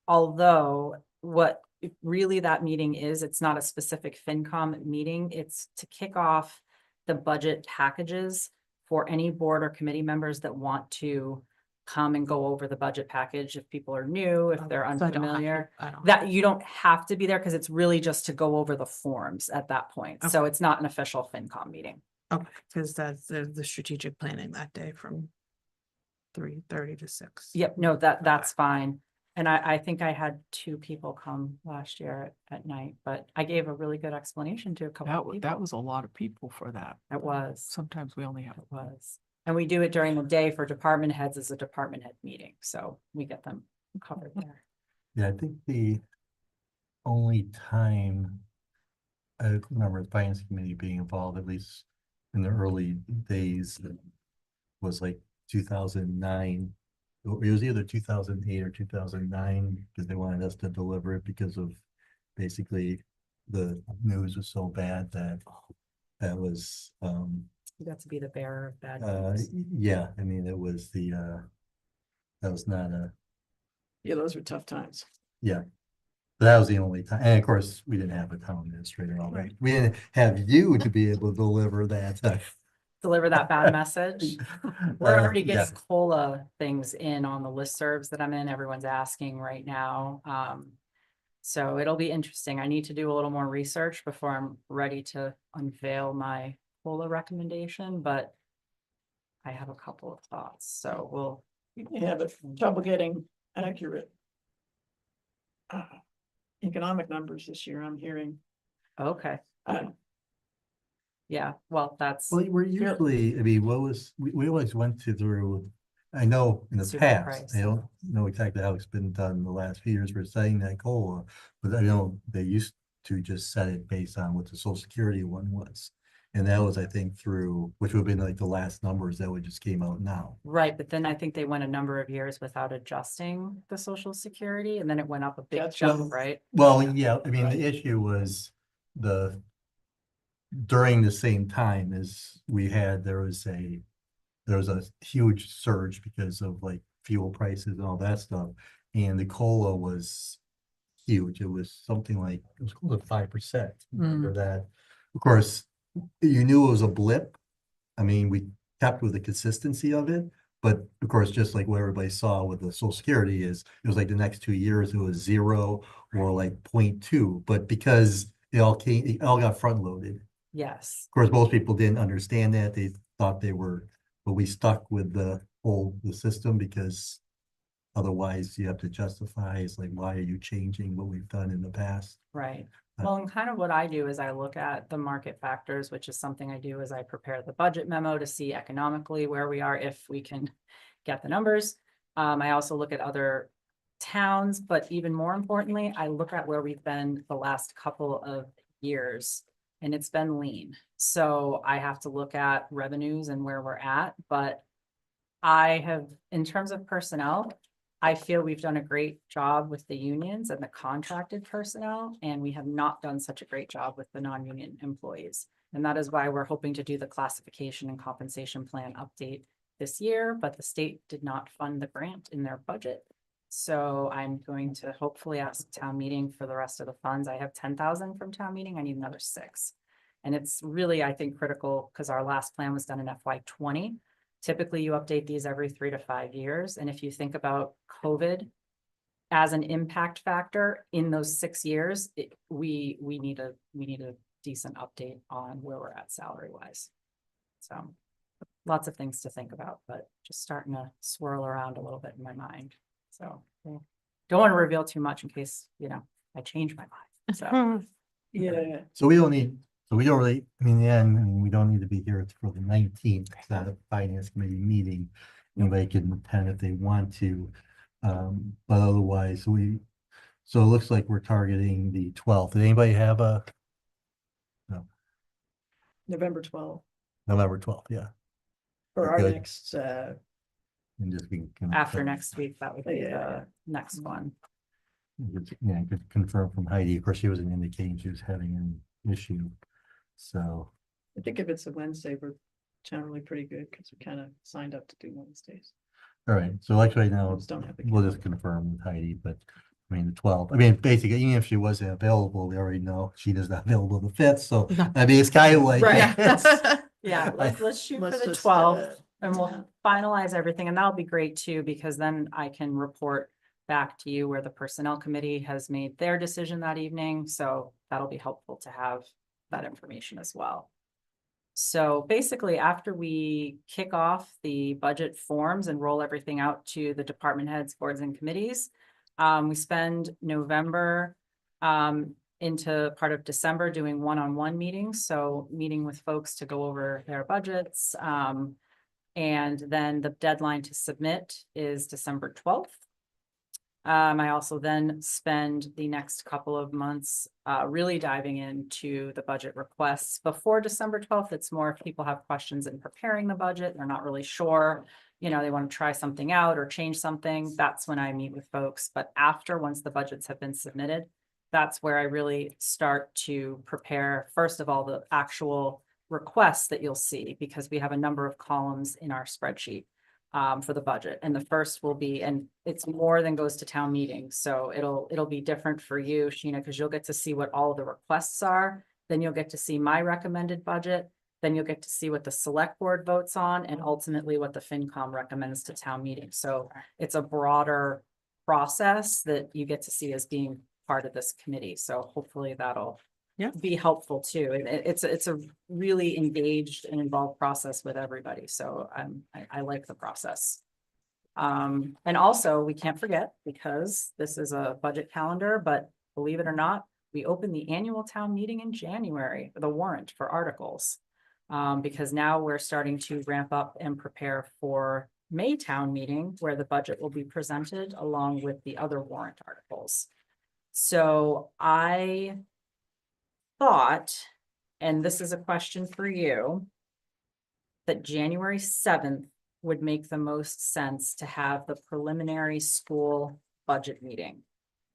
although what really that meeting is, it's not a specific FinCom meeting, it's to kick off the budget packages for any board or committee members that want to come and go over the budget package if people are new, if they're So I don't have to- unfamiliar. I don't. That you don't have to be there because it's really just to go over the forms at that point. So it's not an official FinCom meeting. Okay, because that's the strategic planning that day from 3:30 to 6. Yep, no, that's fine. And I think I had 2 people come last year at night, but I gave a really good explanation to a couple of That people. was a lot of people for that. It was, Sometimes we only have. it was. And we do it during the day for department heads as a department head meeting, so we get them covered there. Yeah, I think the only time I remember the finance committee being involved, at least in the early days, was like 2009. It was either 2008 or 2009 because they wanted us to deliver it because of basically the news was so bad that was You got to be the bearer of bad news. yeah, I mean, it was that was not a, Yeah, those were tough times. yeah. That was the only time, and of course, we didn't have a town administrator, all that. We didn't have you to be able to deliver that. Deliver that bad message. We're already Yeah. getting COLA things in on the listservs that I'm in. Everyone's asking right now. So it'll be interesting. I need to do a little more research before I'm ready to unveil my COLA recommendation, but I have a couple of thoughts, so we'll. You have trouble getting accurate economic numbers this year, I'm hearing. Okay, Uh, yeah, well, that's Well, we're usually, I mean, we always went through, I know in the Super past, price. I don't know exactly how it's been done the last few years for setting that COLA, but I know they used to just set it based on what the social security one was. And that was, I think, through, which would have been like the last numbers that would just came out now. right, but then I think they went a number of years without adjusting the social security, and then it went up a big That's jump, what- right? Well, yeah, I mean, the issue was during the same time as we had, there was a huge surge because of like fuel prices and all that stuff. And the COLA was huge. It was something like, it was close to 5%. Remember that? Of course, you knew it was a blip. I mean, we kept with the consistency of it. But of course, just like what everybody saw with the social security is, it was like the next 2 years, it was 0 or like 0.2. But because it all got front loaded. Yes, Of course, most people didn't understand that. They thought but we stuck with the system because otherwise you have to justify, it's like, why are you changing what we've done in the past? right. Uh, Well, and kind of what I do is I look at the market factors, which is something I do as I prepare the budget memo to see economically where we are, if we can get the numbers. I also look at other towns, but even more importantly, I look at where we've been the last couple of years. And it's been lean. So I have to look at revenues and where we're at, but I have, in terms of personnel, I feel we've done a great job with the unions and the contracted personnel, and we have not done such a great job with the non-union employees. And that is why we're hoping to do the classification and compensation plan update this year, but the state did not fund the grant in their budget. So I'm going to hopefully ask town meeting for the rest of the funds. I have 10,000 from town meeting. I need another 6. And it's really, I think, critical because our last plan was done in FY20. Typically, you update these every 3 to 5 years. And if you think about COVID as an impact factor in those 6 years, we need a decent update on where we're at salary wise. So lots of things to think about, but just starting to swirl around a little bit in my mind. So don't want to reveal too much in case, I change my mind. So Yeah, So we don't really, we don't need to be here for the 19th, it's not a finance committee meeting. Anybody can attend if they want to. But otherwise, so it looks like we're targeting the 12th. Did anybody have November 12th November 12th? Yeah. for our Good. next, And just be. after next week, that would be Yeah. the next one. Yeah, I could confirm from Heidi. Of course, she wasn't indicating she was having an issue. So, I think if it's a Wednesday, we're generally pretty good because we kind of signed up to do Wednesdays. all right, so like right now, Just don't have the we'll just confirm with Heidi, but the 12th, basically, even if she wasn't available, we already know she is not available the 5th, so No. it's kind of like. Right. it's- Yeah, let's shoot for Let's the just, 12th and yeah. we'll finalize everything. And that'll be great too, because then I can report back to you where the personnel committee has made their decision that evening. So that'll be helpful to have that information as well. So basically, after we kick off the budget forms and roll everything out to the department heads, boards and committees, we spend November into part of December doing one-on-one meetings. So meeting with folks to go over their budgets. And then the deadline to submit is December 12th. I also then spend the next couple of months really diving into the budget requests. Before December 12th, it's more if people have questions in preparing the budget, they're not really sure, they want to try something out or change something, that's when I meet with folks. But after, once the budgets have been submitted, that's where I really start to prepare, first of all, the actual requests that you'll see, because we have a number of columns in our spreadsheet for the budget. And the first will be, and it's more than goes to town meeting. So it'll be different for you, Sheena, because you'll get to see what all the requests are. Then you'll get to see my recommended budget. Then you'll get to see what the select board votes on and ultimately what the FinCom recommends to town meeting. So it's a broader process that you get to see as being part of this committee. So hopefully that'll be helpful too. It's a really engaged and involved process with everybody. So I like the process. And also we can't forget, because this is a budget calendar, but believe it or not, we open the annual town meeting in January, the warrant for articles. Because now we're starting to ramp up and prepare for May town meeting, where the budget will be presented along with the other warrant articles. So I thought, and this is a question for you, that January 7th would make the most sense to have the preliminary school budget meeting.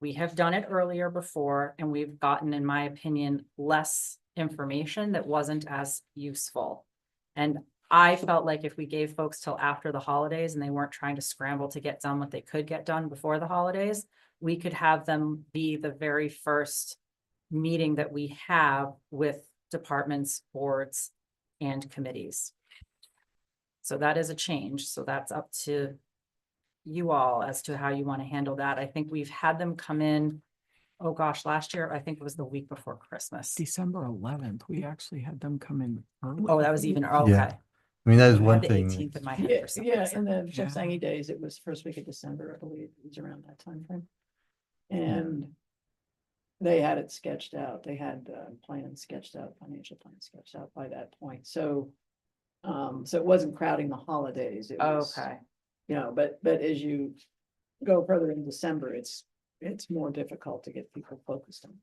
We have done it earlier before, and we've gotten, in my opinion, less information that wasn't as useful. And I felt like if we gave folks till after the holidays and they weren't trying to scramble to get done what they could get done before the holidays, we could have them be the very first meeting that we have with departments, boards, and committees. So that is a change. So that's up to you all as to how you want to handle that. I think we've had them come in oh gosh, last year, I think it was the week before Christmas. December 11th, we actually had them come in early. Oh, that was even, Yeah. okay. I mean, that is I one had the thing. 18th in my head Yeah, for some yeah, reason. and the Yeah. Chefsangi days, it was first week of December, I believe, it was around that time frame. And they had it sketched out, they had plans sketched out, financial plans sketched out by that point, so. So it wasn't crowding the holidays, it was. Okay, You know, but as you go further in December, it's more difficult to get people focused on.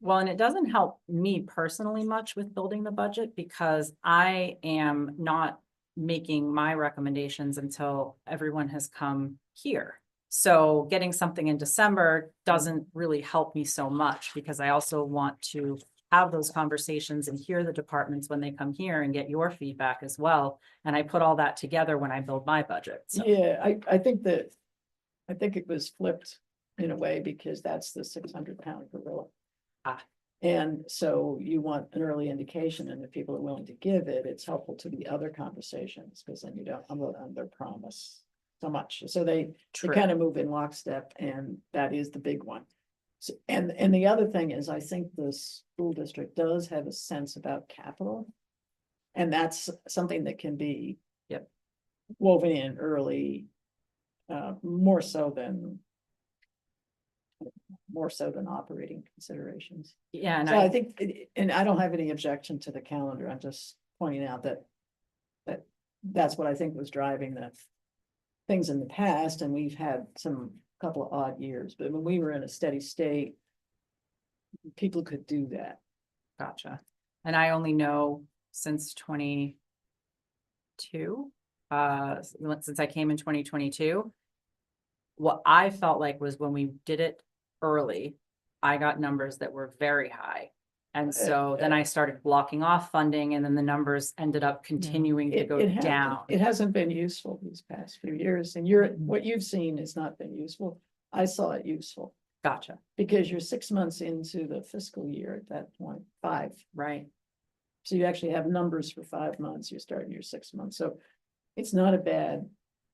well, and it doesn't help me personally much with building the budget because I am not making my recommendations until everyone has come here. So getting something in December doesn't really help me so much because I also want to have those conversations and hear the departments when they come here and get your feedback as well. And I put all that together when I build my budget. So, Yeah, I think it was flipped in a way because that's the 600-pound gorilla. Ah. And so you want an early indication, and if people are willing to give it, it's helpful to the other conversations, because then you don't, I'm not under promise so much. So they true. kind of move in lockstep, and that is the big one. So, and the other thing is, I think the school district does have a sense about capital. And that's something that can be. Yep. Woven in early, more so than operating considerations. Yeah, and So I think, and I don't have any objection to the calendar, I'm just pointing out that's what I think was driving the things in the past, and we've had couple of odd years, but when we were in a steady state, people could do that. Gotcha. And I only know since 22, since I came in 2022. What I felt like was when we did it early, I got numbers that were very high. And so then I started blocking off funding, and then the numbers ended up continuing to go down. It hasn't been useful these past few years, and what you've seen has not been useful. I saw it useful, Gotcha, because you're 6 months into the fiscal year at that point, 5. right? So you actually have numbers for 5 months, you're starting your 6 months, so it's not a bad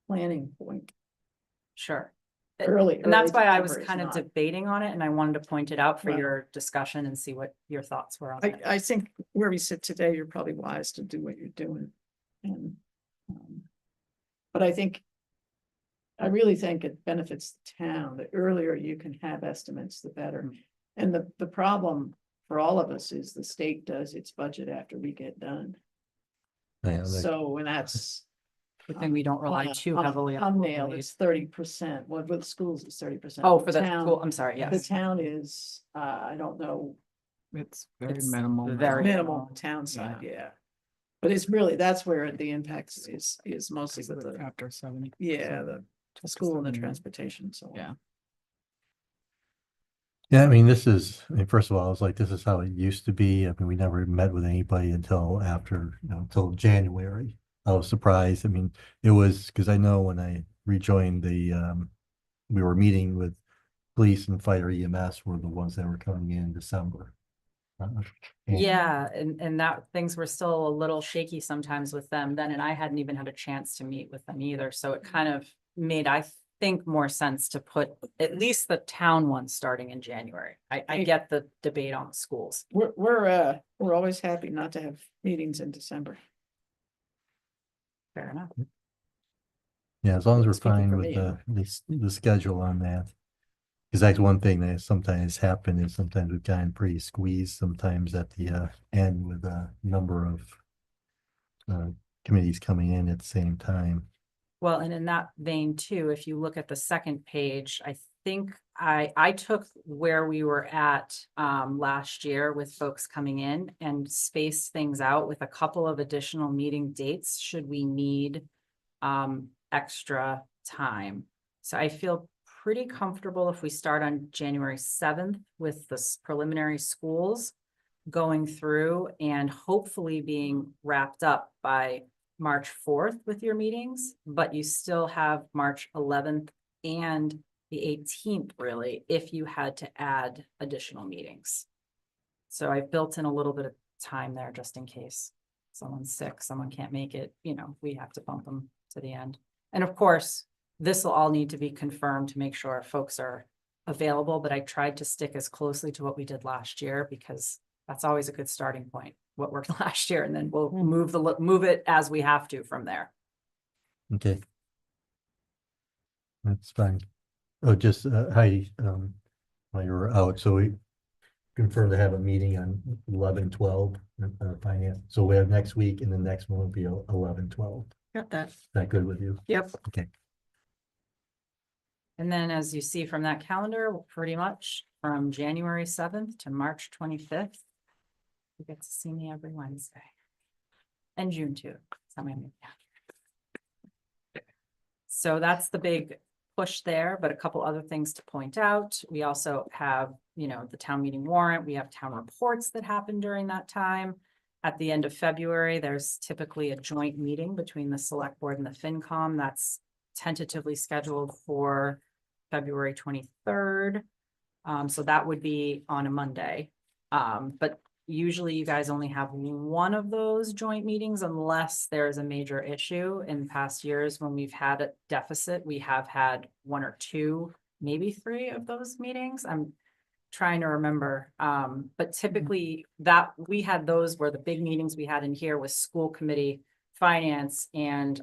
planning point. Sure. Early. And that's why I was September is kind of not. debating on it, and I wanted to point it out for Well- your discussion and see what your thoughts were on it. I think where we sit today, you're probably wise to do what you're doing. And, but I really think it benefits the town. The earlier you can have estimates, the better. And the problem for all of us is the state does its budget after we get done. Yeah, like- So, and that's. Good thing we don't rely too heavily on. Thumbnail, quarterlies. it's 30%. Well, with schools, it's 30%. Oh, for the town- school, I'm sorry, The yes. town is, I don't know, It's very It's minimal. now. very- minimal minimal. town side, yeah. But it's really, that's where the impact is mostly Because with of the the, Chapter 70. yeah, the school and the 70. transportation, so. on. Yeah. Yeah, I mean, first of all, it's like, this is how it used to be. I mean, we never met with anybody until after, until January. I was surprised. I mean, it was, because I know when I rejoined we were meeting with police and fire EMS were the ones that were coming in December. And- Yeah, and that things were still a little shaky sometimes with them then, and I hadn't even had a chance to meet with them either, so it kind of made, I think, more sense to put at least the town one starting in January. I get the debate on the schools. We're always happy not to have meetings in December. Fair enough. Yeah, as long as we're Speaking fine for with me, the schedule on that. Because that's one thing that sometimes happen is sometimes we've gotten pretty squeezed sometimes at the end with a number of committees coming in at the same time. Well, and in that vein too, if you look at the second page, I think I took where we were at last year with folks coming in and spaced things out with a couple of additional meeting dates should we need extra time. So I feel pretty comfortable if we start on January 7th with the preliminary schools going through and hopefully being wrapped up by March 4th with your meetings, but you still have March 11th and the 18th really, if you had to add additional meetings. So I've built in a little bit of time there just in case someone's sick, someone can't make it, we have to bump them to the end. And of course, this will all need to be confirmed to make sure folks are available, but I tried to stick as closely to what we did last year because that's always a good starting point, what worked last year, and then we'll move it as we have to from there. Okay. That's fine. Oh, just, Heidi, while you were out, so we confirmed to have a meeting on 11/12, finance. So we have next week and the next one will be 11/12. Got that. Is that good with you? Yep. Okay. And then as you see from that calendar, pretty much from January 7th to March 25th, you get to see me every Wednesday. And June too. So that's the big push there, but a couple other things to point out. We also have, the town meeting warrant. We have town reports that happen during that time. At the end of February, there's typically a joint meeting between the select board and the FinCom. That's tentatively scheduled for February 23rd. So that would be on a Monday. But usually you guys only have one of those joint meetings unless there's a major issue. In past years, when we've had a deficit, we have had one or two, maybe three of those meetings. I'm trying to remember. But typically that we had those were the big meetings we had in here with school committee, finance, and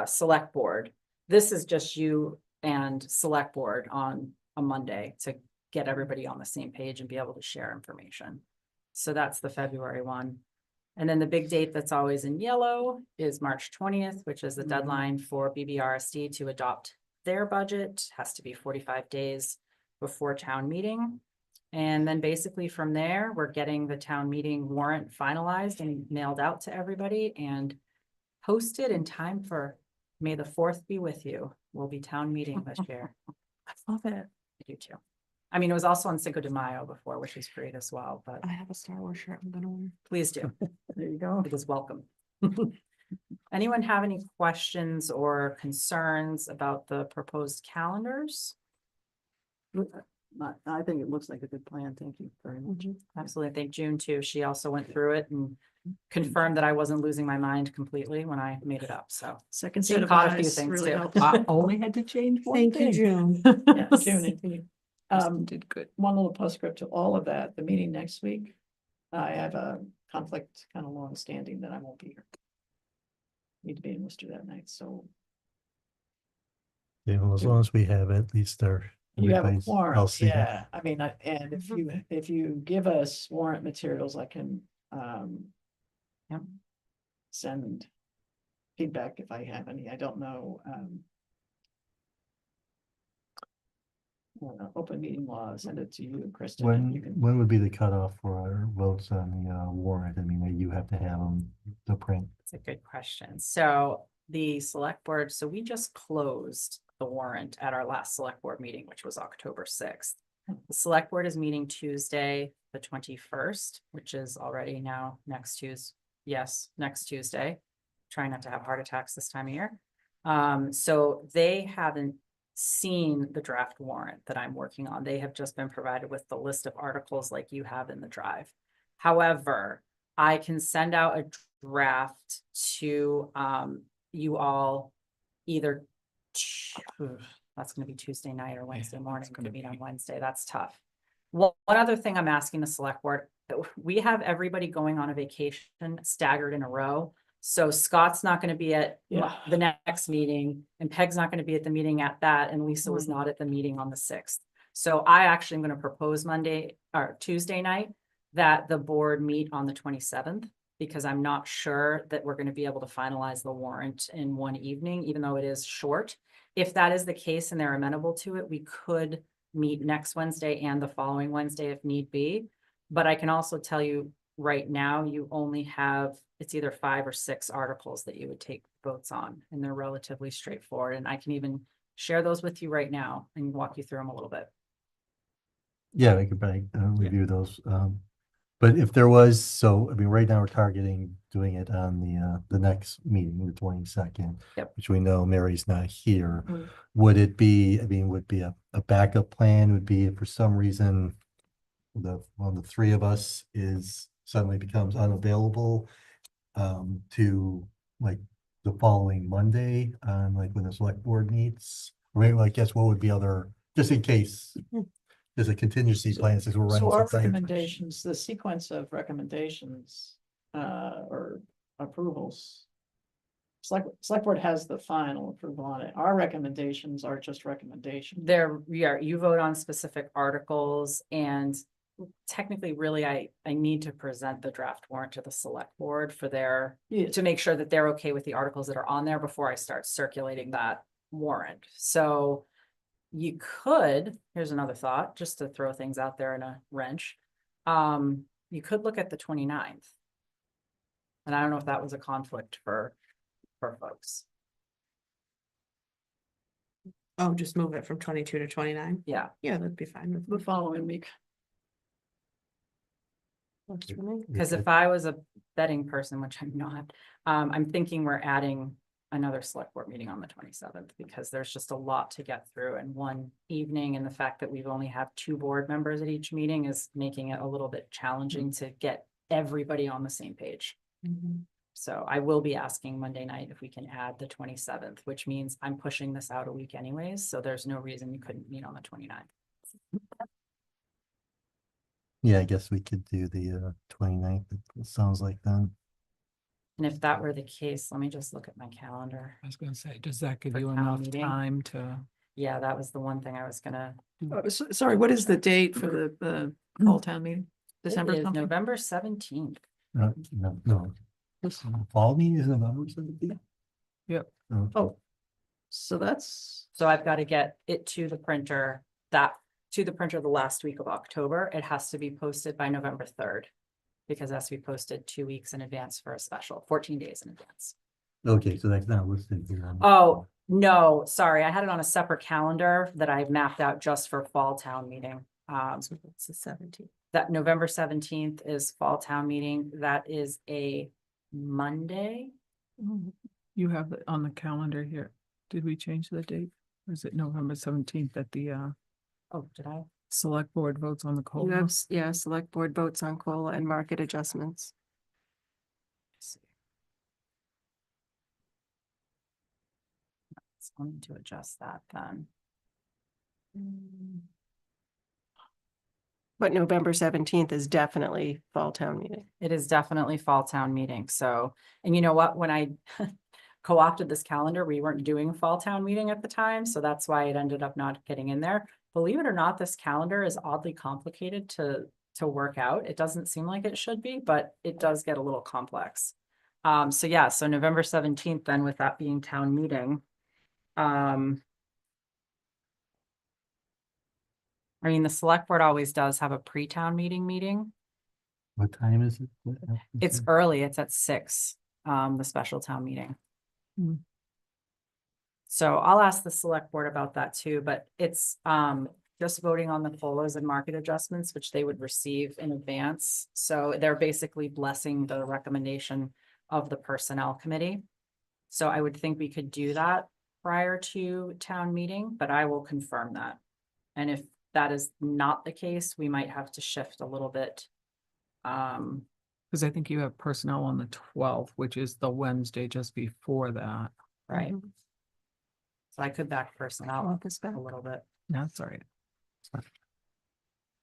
select board. This is just you and select board on a Monday to get everybody on the same page and be able to share information. So that's the February one. And then the big date that's always in yellow is March 20th, which is the deadline for BBRSD to adopt their budget. Has to be 45 days before town meeting. And then basically from there, we're getting the town meeting warrant finalized and mailed out to everybody and posted in time for May the 4th be with you. Will be town meeting this year. I love it. I do too. I mean, it was also on Cinco de Mayo before, which is great as well, but I have a Star Wars shirt I'm gonna wear. please do. There you go. It is welcome. Anyone have any questions or concerns about the proposed calendars? I think it looks like a good plan. Thank you very much. Absolutely. I think June too, she also went through it and confirmed that I wasn't losing my mind completely when I made it up, so. Second She set of caught a few eyes things really too. helped. I only had to change one Thank you, thing. June. Yeah, Yes. June, indeed. Kristen did good. One little postscript to all of that, the meeting next week. I have a conflict kind of long standing that I won't be here. Need to be in Worcester that night, so Yeah, well, as long as we have at least our. you have a everybody's quorum, healthy. yeah, I mean, and if you give us warrant materials, I can, Yep. send feedback if I have any, I don't know, open meeting law, send it to you, Kristen. and you can- When would be the cutoff for our votes on the warrant? I mean, you have to have them to print. It's a good question. So the select board, so we just closed the warrant at our last select board meeting, which was October 6th. The select board is meeting Tuesday, the 21st, which is already now next Tuesday. Yes, next Tuesday. Trying not to have heart attacks this time of year. So they haven't seen the draft warrant that I'm working on. They have just been provided with the list of articles like you have in the drive. However, I can send out a draft to you all either that's gonna be Tuesday night or Wednesday morning to meet on Wednesday. That's tough. One other thing I'm asking the select board, we have everybody going on a vacation staggered in a row. So Scott's not gonna be at Yeah. the next meeting, and Peg's not gonna be at the meeting at that, and Lisa was not at the meeting on the 6th. So I actually am gonna propose Monday or Tuesday night that the board meet on the 27th. Because I'm not sure that we're gonna be able to finalize the warrant in one evening, even though it is short. If that is the case and they're amenable to it, we could meet next Wednesday and the following Wednesday if need be. But I can also tell you right now, you only have, it's either 5 or 6 articles that you would take votes on, and they're relatively straightforward. And I can even share those with you right now and walk you through them a little bit. Yeah, we could probably review those. But if there was, so, I mean, right now we're targeting doing it on the next meeting, the 22nd. Yep. Which we know Mary's not here. Mhm. Would it be, I mean, would be a backup plan would be if for some reason one of the three of us is suddenly becomes unavailable to like the following Monday on like when the select board meets? Right, I guess what would be other just in case. There's a contingency plan, since we're running. So our some things. recommendations, the sequence of recommendations, or approvals. Select board has the final approval on it. Our recommendations are just recommendations. You vote on specific articles and technically, really, I need to present the draft warrant to the select board for to make sure that they're okay with the articles that are on there before I start circulating that warrant. So you could, here's another thought, just to throw things out there in a wrench. You could look at the 29th. And I don't know if that was a conflict for folks. Oh, just move it from 22 to 29? Yeah, Yeah, that'd be fine with The me. following week. Works for me. because if I was a betting person, which I'm not, I'm thinking we're adding another select board meeting on the 27th because there's just a lot to get through in one evening. And the fact that we've only have 2 board members at each meeting is making it a little bit challenging to get everybody on the same page. So I will be asking Monday night if we can add the 27th, which means I'm pushing this out a week anyways. So there's no reason you couldn't meet on the 29th. Yeah, I guess we could do the 29th. It sounds like then. And if that were the case, let me just look at my calendar. I was gonna say, does that give For you town enough meeting? time to? Yeah, that was the one thing I was gonna. Sorry, what is the date for the fall town meeting? December It is something? November 17th. No. Fall meeting is November 17th? Yep. Oh, so that's, So I've got to get it to the printer the last week of October. It has to be posted by November 3rd. Because it has to be posted 2 weeks in advance for a special, 14 days in advance. Okay, so that's not listed here. Oh, no, sorry, I had it on a separate calendar that I mapped out just for fall town meeting. So it's the 17th. That November 17th is fall town meeting. That is a Monday. You have it on the calendar here. Did we change the date? Or is it November 17th that the Oh, did I? select board votes on the You COLA? have, yeah, select board votes on COLA and market adjustments. I need to adjust that then. But November 17th is definitely fall town meeting. It is definitely fall town meeting, so, and you know what, when I co-opted this calendar, we weren't doing a fall town meeting at the time, so that's why it ended up not getting in there. Believe it or not, this calendar is oddly complicated to work out. It doesn't seem like it should be, but it does get a little complex. So yeah, so November 17th, then with that being town meeting. I mean, the select board always does have a pre-town meeting. What time is it? It's early, it's at 6, the special town meeting. Hmm. So I'll ask the select board about that too, but it's just voting on the COLAs and market adjustments, which they would receive in advance. So they're basically blessing the recommendation of the personnel committee. So I would think we could do that prior to town meeting, but I will confirm that. And if that is not the case, we might have to shift a little bit. Because I think you have personnel on the 12th, which is the Wednesday just before that. Right, Mhm. so I could back personnel Want up this back? a little bit. That's all right. It's fine.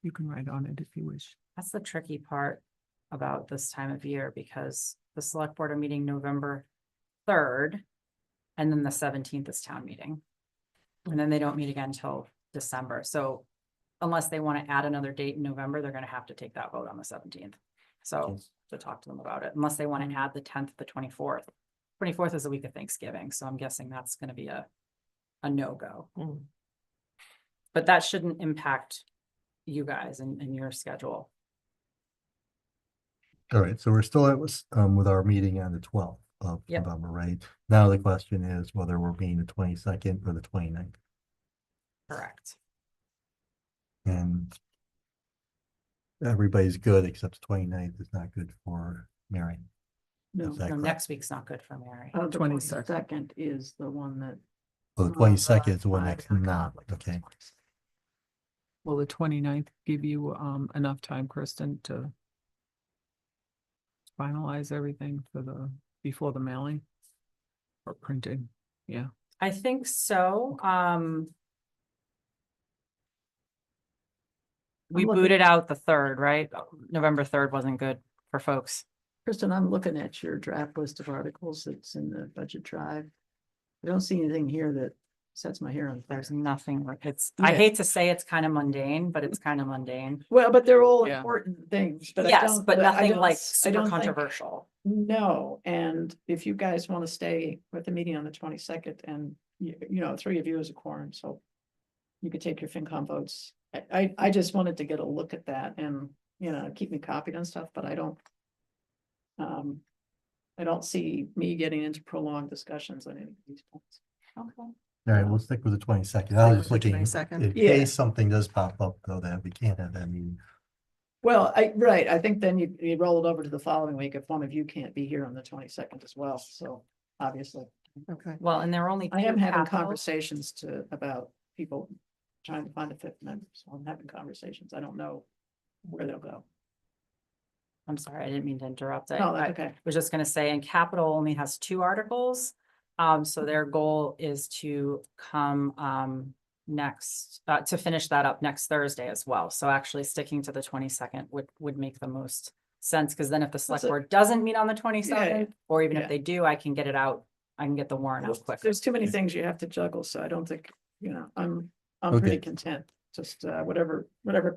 You can write on it if you wish. That's the tricky part about this time of year, because the select board are meeting November 3rd. And then the 17th is town meeting. And then they don't meet again until December, so unless they want to add another date in November, they're gonna have to take that vote on the 17th. So to talk to them about it, unless they want to add the 10th, the 24th. 24th is the week of Thanksgiving, so I'm guessing that's gonna be a no-go. Mm. But that shouldn't impact you guys and your schedule. All right, so we're still at, with our meeting on the 12th of Yep. November, right? Now the question is whether we're being the 22nd or the 29th. Correct. And everybody's good except the 29th is not good for Mary. no. Is that No, correct? next week's not good for Mary. The 22nd. 22nd is the one that. So the 22nd is the one that's not, Conflict. okay. Will the 29th give you enough time, Kristen, to finalize everything for before the mailing? Or printing? Yeah. I think so, we looking- booted out the 3rd, right? November 3rd wasn't good for folks. Kristen, I'm looking at your draft list of articles that's in the budget drive. I don't see anything here that sets my hair on fire. There's nothing, I Yeah. hate to say it's kind of mundane, but it's kind of mundane. Well, but they're all Yeah. important things, but I Yes, don't. but I nothing don't like s- I super don't think- controversial. No, and if you guys want to stay with the meeting on the 22nd and you know, 3 of you is a quorum, so you could take your FinCom votes. I just wanted to get a look at that and, you know, keep me copied on stuff, but I don't see me getting into prolonged discussions on any of these points. Okay. All right, we'll stick with the 22nd. I Stick was with just the looking, 22nd. in Yeah. case something does pop up, though, that we can't have that meeting. Well, right, I think then you roll it over to the following week if one of you can't be here on the 22nd as well, so obviously. Okay. Well, and there are only I am two having capitals. conversations about people trying to find a 5th member, so I'm having conversations. I don't know where they'll go. I'm sorry, I didn't mean to interrupt. No, I that's okay. was just gonna say, and capital only has 2 articles. So their goal is to come next, to finish that up next Thursday as well. So actually sticking to the 22nd would make the most sense, because then if the select it. board doesn't meet on the 22nd, or even yeah. if they do, I can get it out. I can get the warrant out quicker. There's too many things you have to juggle, so I don't think, you know, I'm pretty Okay. content. Just whatever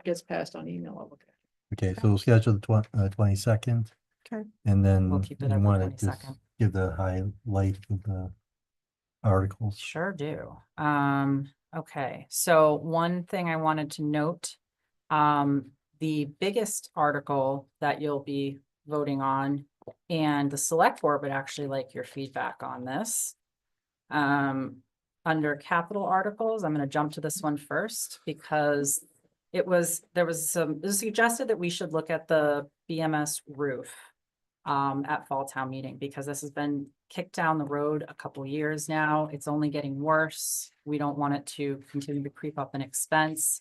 gets passed on email, I'll look at. Okay, so we'll schedule the 22nd. Okay. And then We'll keep it you at the want to just 22nd. give the highlight of the articles. Sure do. Okay, so one thing I wanted to note, the biggest article that you'll be voting on, and the select board would actually like your feedback on this. Under capital articles, I'm gonna jump to this one first because it was suggested that we should look at the BMS roof at Fall Town Meeting, because this has been kicked down the road a couple years now. It's only getting worse. We don't want it to continue to creep up in expense.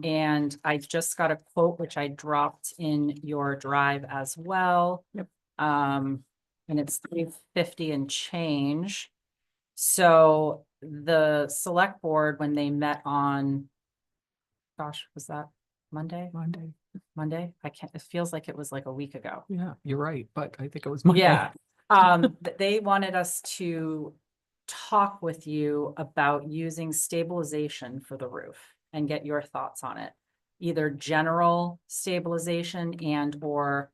And I just got a quote, which I dropped in your drive as well. Yep. And it's $350 and change. So the select board, when they met on, gosh, was that Monday? Monday? I can't, it feels like it was like a week ago. Yeah, you're right, but I think it was Monday. Yeah, they wanted us to talk with you about using stabilization for the roof and get your thoughts on it. Either general stabilization and or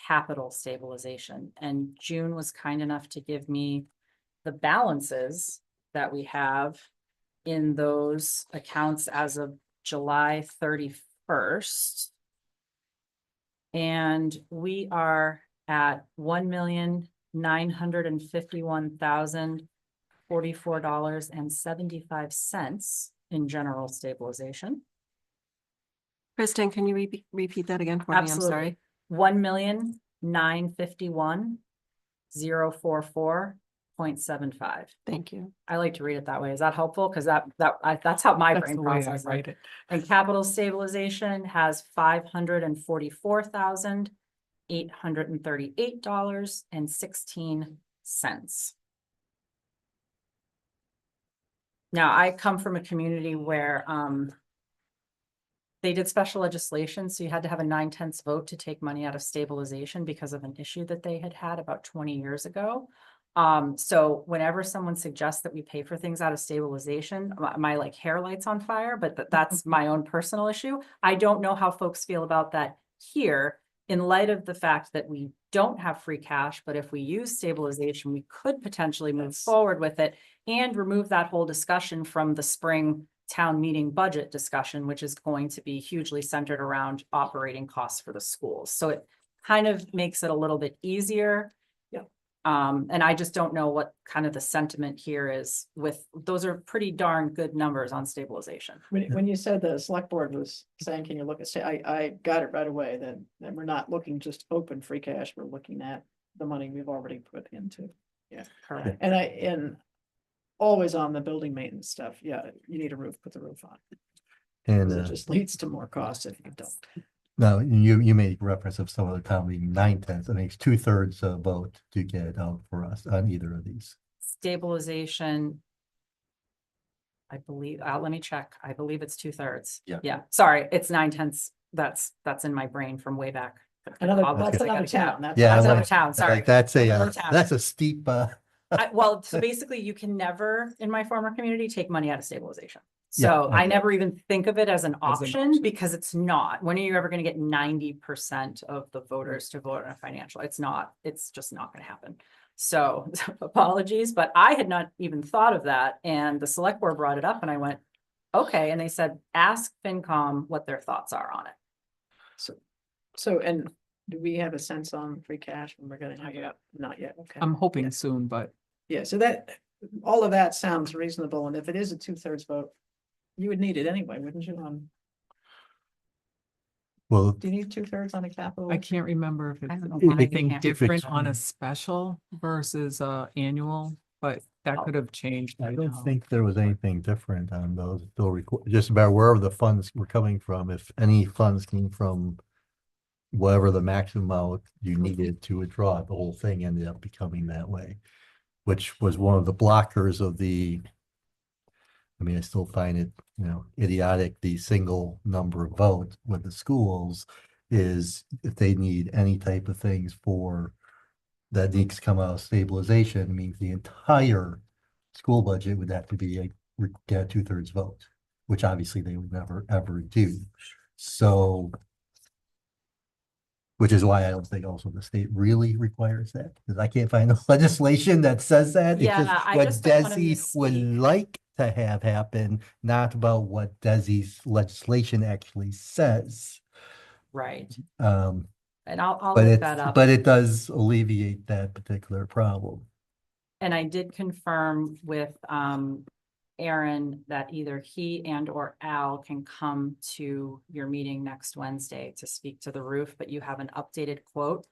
capital stabilization. And June was kind enough to give me the balances that we have in those accounts as of July 31st. And we are at $1,951,044.75 in general stabilization. Kristen, can you repeat that again for me? I'm Absolutely. sorry. 1,951,044.75. Thank you. I like to read it that way. Is that helpful? Because that's how my That's brain the way I processes write it. it. And capital stabilization has $544,838.16. Now, I come from a community where they did special legislation, so you had to have a 9/10 vote to take money out of stabilization because of an issue that they had about 20 years ago. So whenever someone suggests that we pay for things out of stabilization, my like hair lights on fire, but that's my own personal issue. I don't know how folks feel about that here in light of the fact that we don't have free cash, but if we use stabilization, we could potentially move forward with it and remove that whole discussion from the spring town meeting budget discussion, which is going to be hugely centered around operating costs for the schools. So it kind of makes it a little bit easier. And I just don't know what kind of the sentiment here is with, those are pretty darn good numbers on stabilization. When you said the select board was saying, can you look at, I got it right away, then we're not looking just open free cash, we're looking at the money we've already put into. Correct. And always on the building maintenance stuff, yeah, you need a roof, put the roof on. And 'Cause it just leads to more costs if you don't. now you made reference of some of the town meeting 9/10. I mean, it's 2/3 vote to get it out for us on either of these. Stabilization I believe, let me check. I believe it's 2/3. Yeah. Yeah, sorry, it's 9/10. That's in my brain from way back. Another, Cobwebs that's I gotta another count. town. That's Yeah, That's I another like- town, sorry. Like, that's Another town. that's a steep, Well, so basically you can never, in my former community, take money out of stabilization. Yeah, So I okay. never even think of it as an As an option option. because it's not. When are you ever gonna get 90% of the voters to vote on a financial? It's not, it's just not gonna happen. So apologies, but I had not even thought of that. And the select board brought it up and I went, okay. And they said, ask FinCom what their thoughts are on it. So, and do we have a sense on free cash when we're gonna have it up? Not yet, okay. I'm hoping Yeah. soon, but Yeah, so that, all of that sounds reasonable, and if it is a 2/3 vote, you would need it anyway, wouldn't you? well, Do you need 2/3 on a capital? I can't remember if I it's don't know why you anything can't. different If on a it's- special versus annual, but that could have changed. I by don't now. think there was anything different on those, still just about wherever the funds were coming from, if any funds came from whatever the maximum amount you needed to withdraw, the whole thing ended up becoming that way, which was one of the blockers of the, I mean, I still find it, idiotic, the single number of votes with the schools is if they need any type of things for that needs to come out of stabilization, it means the entire school budget would have to be get a 2/3 vote, which obviously they would never, ever do. So, which is why I don't think also the state really requires that, because I can't find the legislation that says that. It's Yeah, I what just don't wanna Desi would misspeak. like to have happen, not about what Desi's legislation actually says. Right. Um, And I'll but look it, that up. but it does alleviate that particular problem. And I did confirm with Aaron that either he and or Al can come to your meeting next Wednesday to speak to the roof, but you have an updated quote.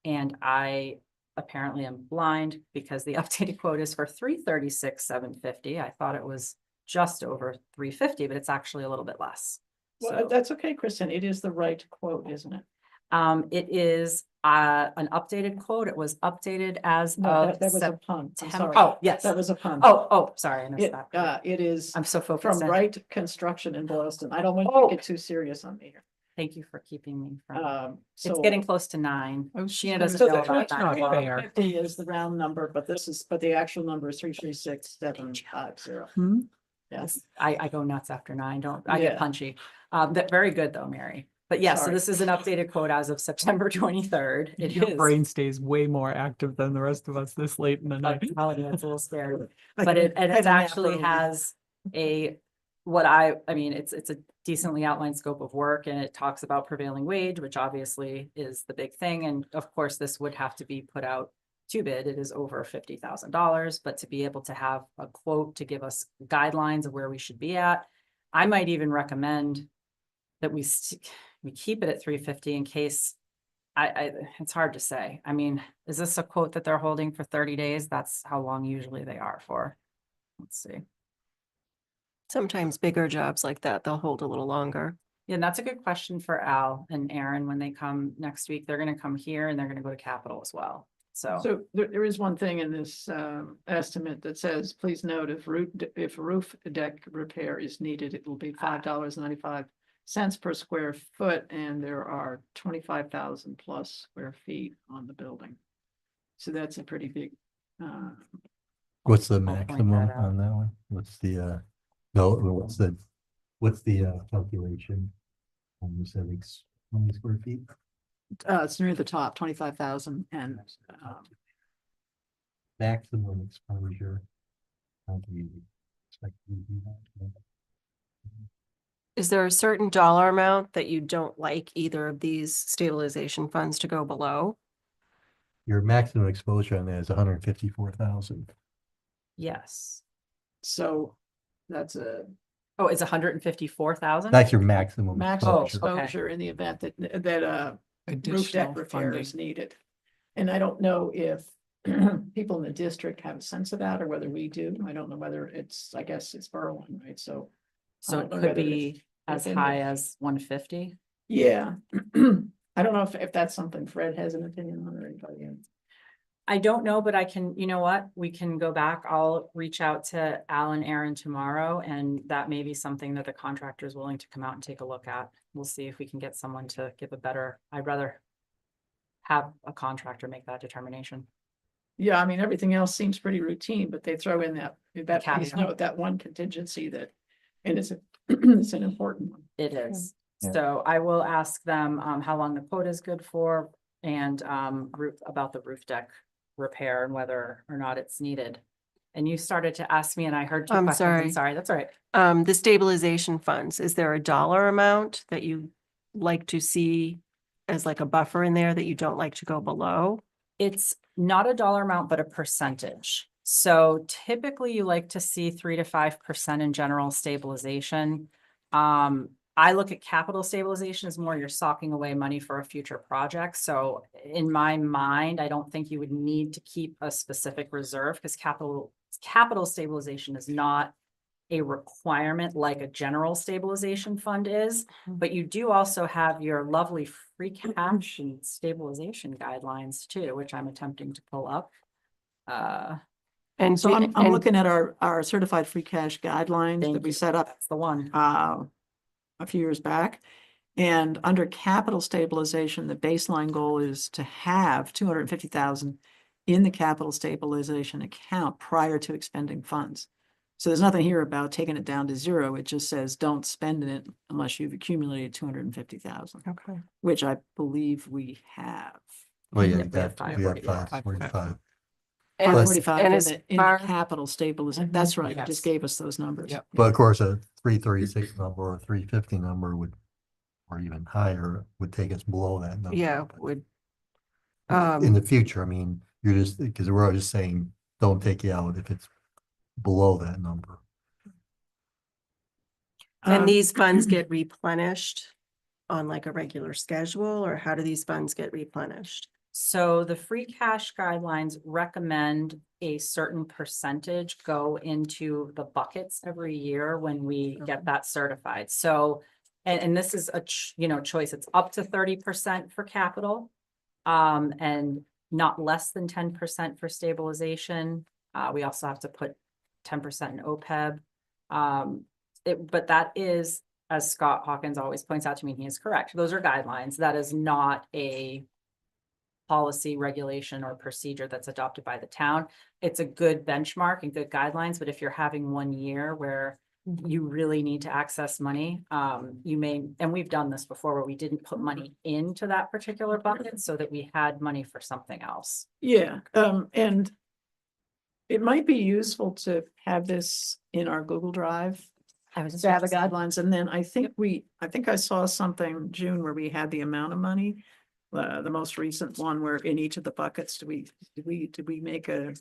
And I apparently am blind because the updated quote is for $336,750. I thought it was just over $350, but it's actually a little bit less. Well, So, that's okay, Kristen, it is the right quote, isn't it? it is an updated quote. It was updated as No, of that was a pun, I'm September. sorry. Oh, yes. That was a pun. Oh, sorry, I missed It, that. it is I'm so from focused. in. Wright Construction in Boylston. I don't want Oh. to get too serious on me here. Thank you for keeping me from. So. It's getting close to 9. I was Sheena just doesn't gonna know say, about that's not 9 o'clock. fair. 50 is the round number, but the actual number is 336,750. Hmm? Yes. I go nuts after 9. I Yeah. get punchy. That very good though, Mary. But yes, so Sorry. this is an updated quote as of September 23rd. It Your is. brain stays way more active than the rest of us this late in the I'm night. telling you, it's a little scary. Like But a it heavy nap actually early. has it's a decently outlined scope of work and it talks about prevailing wage, which obviously is the big thing. And of course, this would have to be put out to bid. It is over $50,000, but to be able to have a quote to give us guidelines of where we should be at, I might even recommend that we keep it at 350 in case it's hard to say. I mean, is this a quote that they're holding for 30 days? That's how long usually they are for. Let's see. Sometimes bigger jobs like that, they'll hold a little longer. Yeah, and that's a good question for Al and Aaron when they come next week. They're gonna come here and they're gonna go to Capitol as well. So, So there is one thing in this estimate that says, please note if roof deck repair is needed, it will be $5.95 per square foot, and there are 25,000 plus square feet on the building. So that's a pretty big. What's the point that maximum out. on that one? What's the, no, what's the calculation? You said it's 20 square feet? It's near the top, 25,000, and Maximum exposure. How do you expect to do that? Is there a certain dollar amount that you don't like either of these stabilization funds to go below? Your maximum exposure on that is 154,000. yes. so that's a Oh, it's 154,000? That's your maximum maximum exposure. okay. exposure in the event that roof Additional deck repair funding. is needed. And I don't know if people in the district have a sense of that or whether we do. I don't know whether I guess it's Berlin, right? So. So I it don't know could whether it's be as within high the- as 150? Yeah. I don't know if that's something Fred has an opinion on or anybody else. I don't know, but I can, you know what, we can go back. I'll reach out to Al and Aaron tomorrow, and that may be something that the contractor is willing to come out and take a look at. We'll see if we can get someone to give a better, I'd rather have a contractor make that determination. Yeah, I mean, everything else seems pretty routine, but they throw in that piece Caveat. note, that one contingency that, and it's a, it's an important one. It is. Yeah. So I will ask them, how long the quote is good for and, about the roof deck repair and whether or not it's needed. And you started to ask me and I heard two I'm questions. sorry. Sorry, that's all right. The stabilization funds, is there a dollar amount that you like to see as like a buffer in there that you don't like to go below? It's not a dollar amount, but a percentage. So typically you like to see 3 to 5% in general stabilization. I look at capital stabilization as more you're socking away money for a future project. So in my mind, I don't think you would need to keep a specific reserve because capital stabilization is not a requirement like a general stabilization fund is, but you do also have your lovely free cash and stabilization guidelines too, which I'm attempting to pull up. And So do- I'm and- looking at our certified free cash guidelines Thank that we you. set up That's the one. a few years back. And under capital stabilization, the baseline goal is to have 250,000 in the capital stabilization account prior to expending funds. So there's nothing here about taking it down to zero. It just says don't spend it unless you've accumulated 250,000, Okay. which I believe we have. Well, yeah, Yep, we have we have 545. 545. and- 545 and in as the far- capital stabilization. That's right. You Yes. just gave us those numbers. Yep. But of course, a 336 number or a 350 number would, or even higher, would take us below that number. Yeah, But would. in the future, I mean, you're just, because we're just saying, don't take it out if it's below that number. And these funds get replenished on like a regular schedule, or how do these funds get replenished? So the free cash guidelines recommend a certain percentage go into the buckets every year when we get that certified. So, and this is a, choice, it's up to 30% for capital. And not less than 10% for stabilization. We also have to put 10% in OPEB. But that is, as Scott Hawkins always points out to me, and he is correct. Those are guidelines. That is not a policy, regulation, or procedure that's adopted by the town. It's a good benchmark and good guidelines, but if you're having one year where you really need to access money, you may, and we've done this before where we didn't put money into that particular bucket so that we had money for something else. Yeah, and it might be useful to have this in our Google Drive, I was just to have about the to say- guidelines, and then I think I saw something, June, where we had the amount of money. The most recent one where in each of the buckets, did we make a,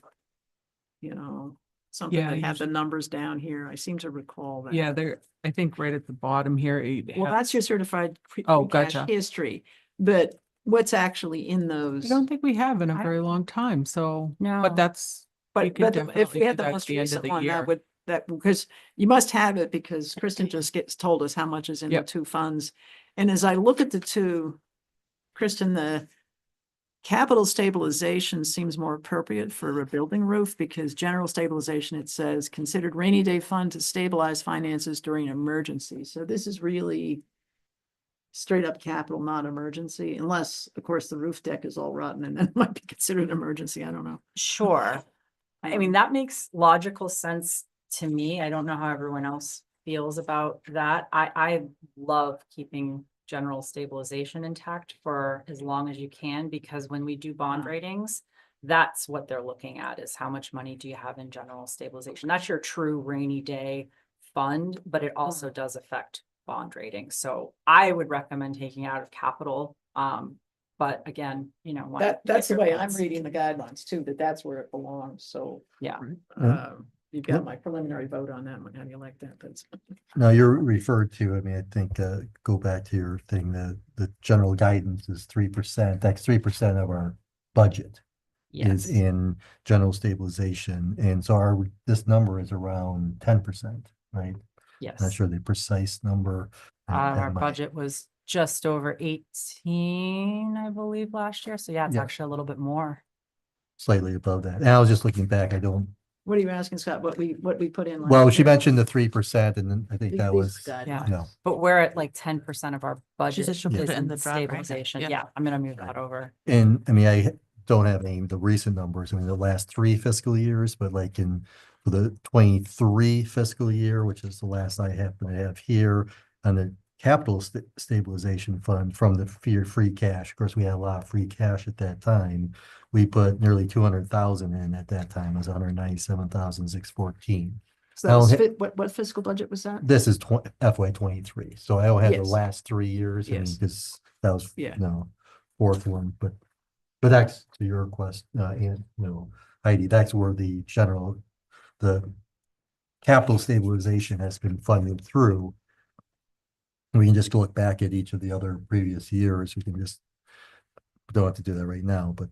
something Yeah, that had the usually- numbers down here? I seem to recall that. Yeah, there, I think right at the bottom here. it Well, has- that's your certified Oh, free cash gotcha. history, but what's actually in I those? don't think we have in a I- very long time, so, No. but that's, we But, could but if definitely we had do the that at most the end of recent the one, year. that would, because you must have it because Kristen just told us how much is in the Yep. two funds. And as I look at the two, Kristen, the capital stabilization seems more appropriate for a rebuilding roof because general stabilization, it says, considered rainy day fund to stabilize finances during emergency. So this is really straight up capital, not emergency, unless, of course, the roof deck is all rotten and then it might be considered emergency. I don't know. Sure. I mean, that makes logical sense to me. I don't know how everyone else feels about that. I love keeping general stabilization intact for as long as you can, because when we do bond ratings, that's what they're looking at, is how much money do you have in general stabilization? That's your true rainy day fund, but it also does affect bond rating. So I would recommend taking out of capital. But again, That's the get way your I'm thoughts. reading the guidelines too, that that's where it belongs. So, Yeah. you've got my preliminary vote on that one. How do you like that? That's. Now, you're referred to, I mean, I think, go back to your thing, the general guidance is 3%. That's 3% of our budget is Yes. in general stabilization. And so this number is around 10%, right? Yes. Not sure the precise number. I don't have Our my- budget was just over 18, I believe, last year. So yeah, it's Yeah. actually a little bit more. slightly above that. And I was just looking back, I don't, What are you asking, Scott? What we put in? last well, she year? mentioned the 3% and then I think These- that these was, guidelines. no. But we're at like 10% of our budget said she'll put is it in in the drive, right? stabilization. Yeah. Yeah, I'm gonna move that over. And I mean, I don't have any of the recent numbers, I mean, the last 3 fiscal years, but like for the 23 fiscal year, which is the last I happen to have here, on the capital stabilization fund from the free cash, of course, we had a lot of free cash at that time. We put nearly 200,000 in at that time, it was 197,614. So that was I'll what fiscal budget was that? This is FY 23, so I don't have the Yes. last 3 years, I mean, Yes. because that was, Yeah. no, fourth one, but that's to your request, and, Heidi, that's where the capital stabilization has been funded through. We can just look back at each of the other previous years, we don't have to do that right now, but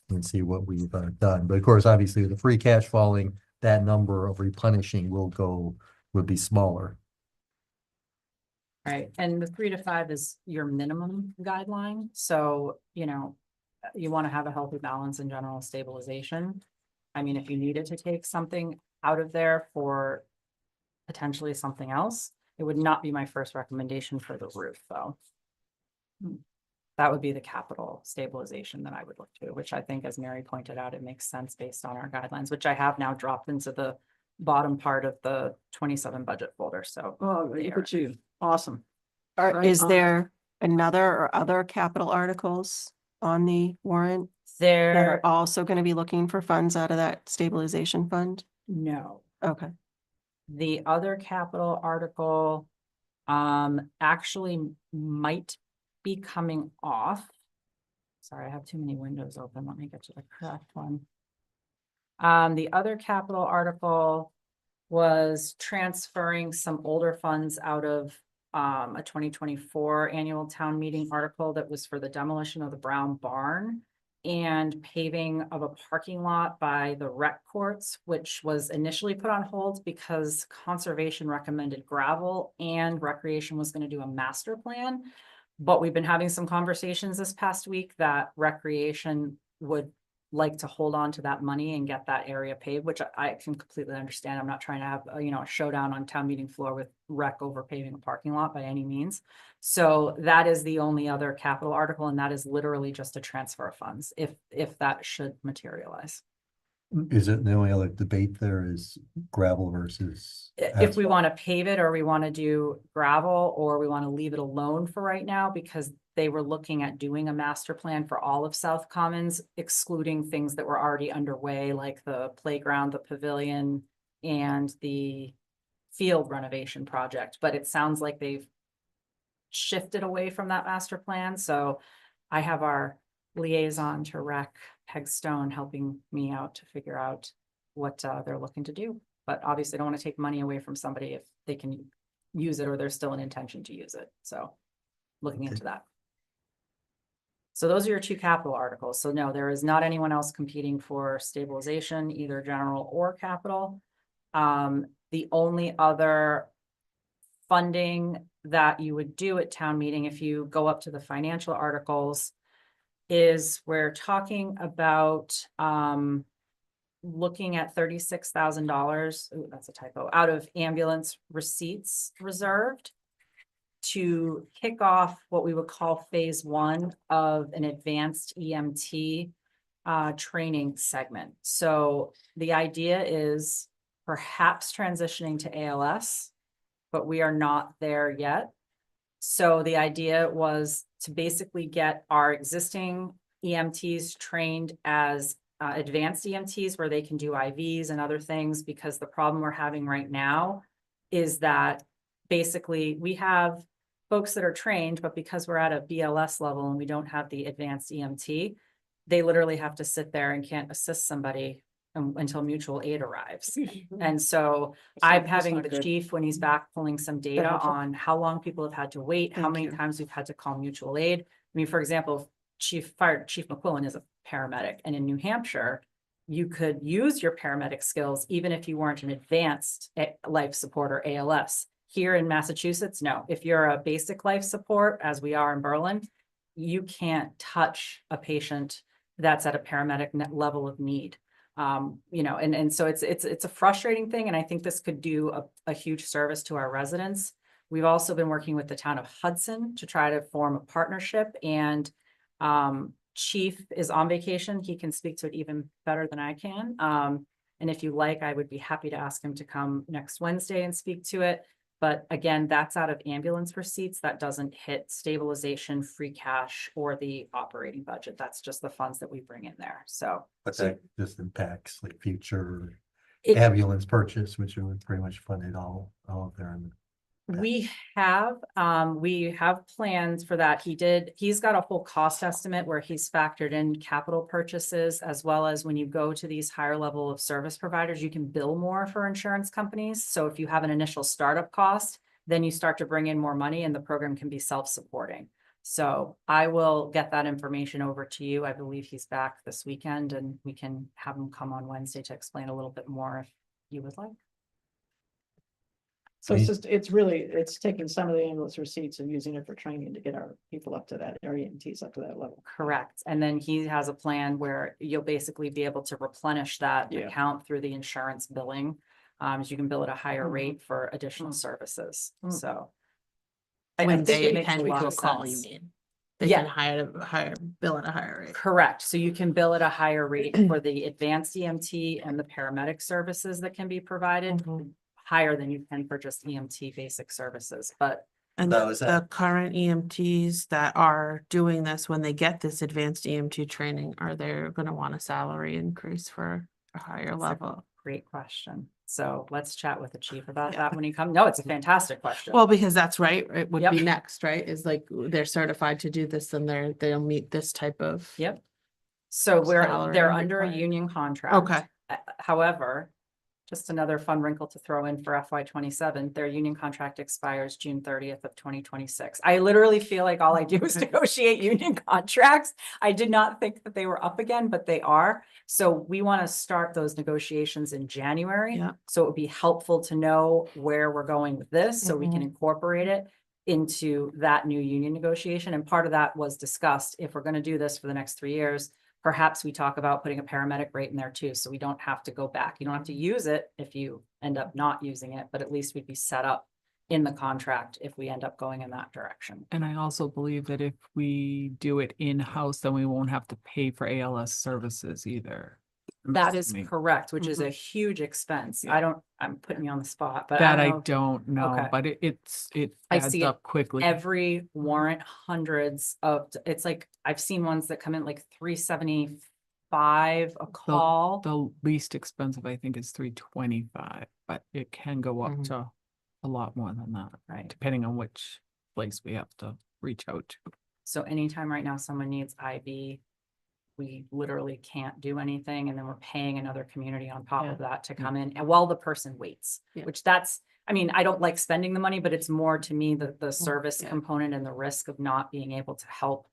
and see what we've done, but of course, obviously, with the free cash falling, that number of replenishing would be smaller. Right, and the 3 to 5 is your minimum guideline, so, you want to have a healthy balance in general stabilization. I mean, if you needed to take something out of there for potentially something else, it would not be my first recommendation for the roof, though. That would be the capital stabilization that I would look to, which I think, as Mary pointed out, it makes sense based on our guidelines, which I have now dropped into the bottom part of the 27 budget folder, so. Oh, look at you. Awesome. Right Is on. there another or other capital articles on the warrant that are There, also going to be looking for funds out of that stabilization fund? no. Okay. The other capital article actually might be coming off. Sorry, I have too many windows open. Let me get to the correct one. The other capital article was transferring some older funds out of a 2024 annual town meeting article that was for the demolition of the Brown Barn and paving of a parking lot by the rec courts, which was initially put on hold because conservation recommended gravel and recreation was going to do a master plan. But we've been having some conversations this past week that recreation would like to hold on to that money and get that area paved, which I can completely understand. I'm not trying to have, a showdown on town meeting floor with rec over paving a parking lot by any means. So that is the only other capital article, and that is literally just a transfer of funds, if that should materialize. Is it the only other debate there is gravel versus? If we asphalt? want to pave it, or we want to do gravel, or we want to leave it alone for right now, because they were looking at doing a master plan for all of South Commons, excluding things that were already underway, like the playground, the pavilion, and the field renovation project. But it sounds like they've shifted away from that master plan. So I have our liaison to rec, Peg Stone, helping me out to figure out what they're looking to do. But obviously I don't want to take money away from somebody if they can use it or there's still an intention to use it. So looking into that. So those are your 2 capital articles. So no, there is not anyone else competing for stabilization, either general or capital. The only other funding that you would do at town meeting, if you go up to the financial articles, is we're talking about looking at $36,000, that's a typo, out of ambulance receipts reserved to kick off what we would call phase 1 of an advanced EMT training segment. So the idea is perhaps transitioning to ALS, but we are not there yet. So the idea was to basically get our existing EMTs trained as advanced EMTs, where they can do IVs and other things, because the problem we're having right now is that basically we have folks that are trained, but because we're at a BLS level and we don't have the advanced EMT, they literally have to sit there and can't assist somebody until mutual aid arrives. And so I'm having the chief, when he's back, pulling some data helpful. on how long people have had to wait, how Thank many you. times we've had to call mutual aid. I mean, for example, Chief McQuillan is a paramedic, and in New Hampshire, you could use your paramedic skills even if you weren't an advanced life support or ALS. Here in Massachusetts, no. If you're a basic life support, as we are in Berlin, you can't touch a patient that's at a paramedic level of need. You know, and so it's a frustrating thing, and I think this could do a huge service to our residents. We've also been working with the town of Hudson to try to form a partnership, and Chief is on vacation. He can speak to it even better than I can. And if you like, I would be happy to ask him to come next Wednesday and speak to it. But again, that's out of ambulance receipts. That doesn't hit stabilization, free cash, or the operating budget. That's just the funds that we bring in there. So But that just impacts like future it- ambulance purchase, which would pretty much fund it all out there. we have plans for that. He's got a whole cost estimate where he's factored in capital purchases, as well as when you go to these higher level of service providers, you can bill more for insurance companies. So if you have an initial startup cost, then you start to bring in more money and the program can be self-supporting. So I will get that information over to you. I believe he's back this weekend, and we can have him come on Wednesday to explain a little bit more if you would like. So it's just, it's taking some of the ambulance receipts and using it for training to get our people up to that, our EMTs up to that level. Correct. And then he has a plan where you'll basically be able to replenish that Yeah. account through the insurance billing. So you can bill at a higher Mhm. rate for additional services. Mm. So. When think it they makes a can lot do a of call, you sense. mean? They Yeah. can hire bill at a higher rate. Correct. So you can bill at a higher rate for the advanced EMT and the paramedic services that can be provided, Mhm. higher than you can for just EMT basic services. But And That was the current EMTs that are doing this, when they get this advanced EMT training, are they gonna want a salary increase for a higher That's a level? great question. So let's chat with the chief about Yeah. that when he comes. No, it's a fantastic question. Well, because that's right, it would Yep. be next, right? Is like, they're certified to do this and they'll meet this type of. Yep. So salary they're under a required. union contract. Okay, However, just another fun wrinkle to throw in for FY 27, their union contract expires June 30th of 2026. I literally feel like all I do is negotiate union contracts. I did not think that they were up again, but they are. So we want to start those negotiations in January. Yeah. So it would be helpful to know where we're going with this, so we can Mhm. incorporate it into that new union negotiation. And part of that was discussed, if we're going to do this for the next 3 years, perhaps we talk about putting a paramedic rate in there too, so we don't have to go back. You don't have to use it if you end up not using it, but at least we'd be set up in the contract if we end up going in that direction. And I also believe that if we do it in-house, then we won't have to pay for ALS services either. I'm That is assuming. correct, which is a huge expense. Yeah. I'm putting you on the spot, but That I I don't know. don't know, Okay. but it I adds see it up quickly. Every warrant, hundreds of, it's like, I've seen ones that come in like 375 a call. The least expensive, I think, is 325, but it can go up Mhm. to a lot more than that, Right. depending on which place we have to reach out to. So anytime right now someone needs IV, we literally can't do anything, and then we're paying another community on top of that to come in, and while the person waits, Yeah. which I mean, I don't like spending the money, but it's more to me the service yeah. component and the risk of not being able to help,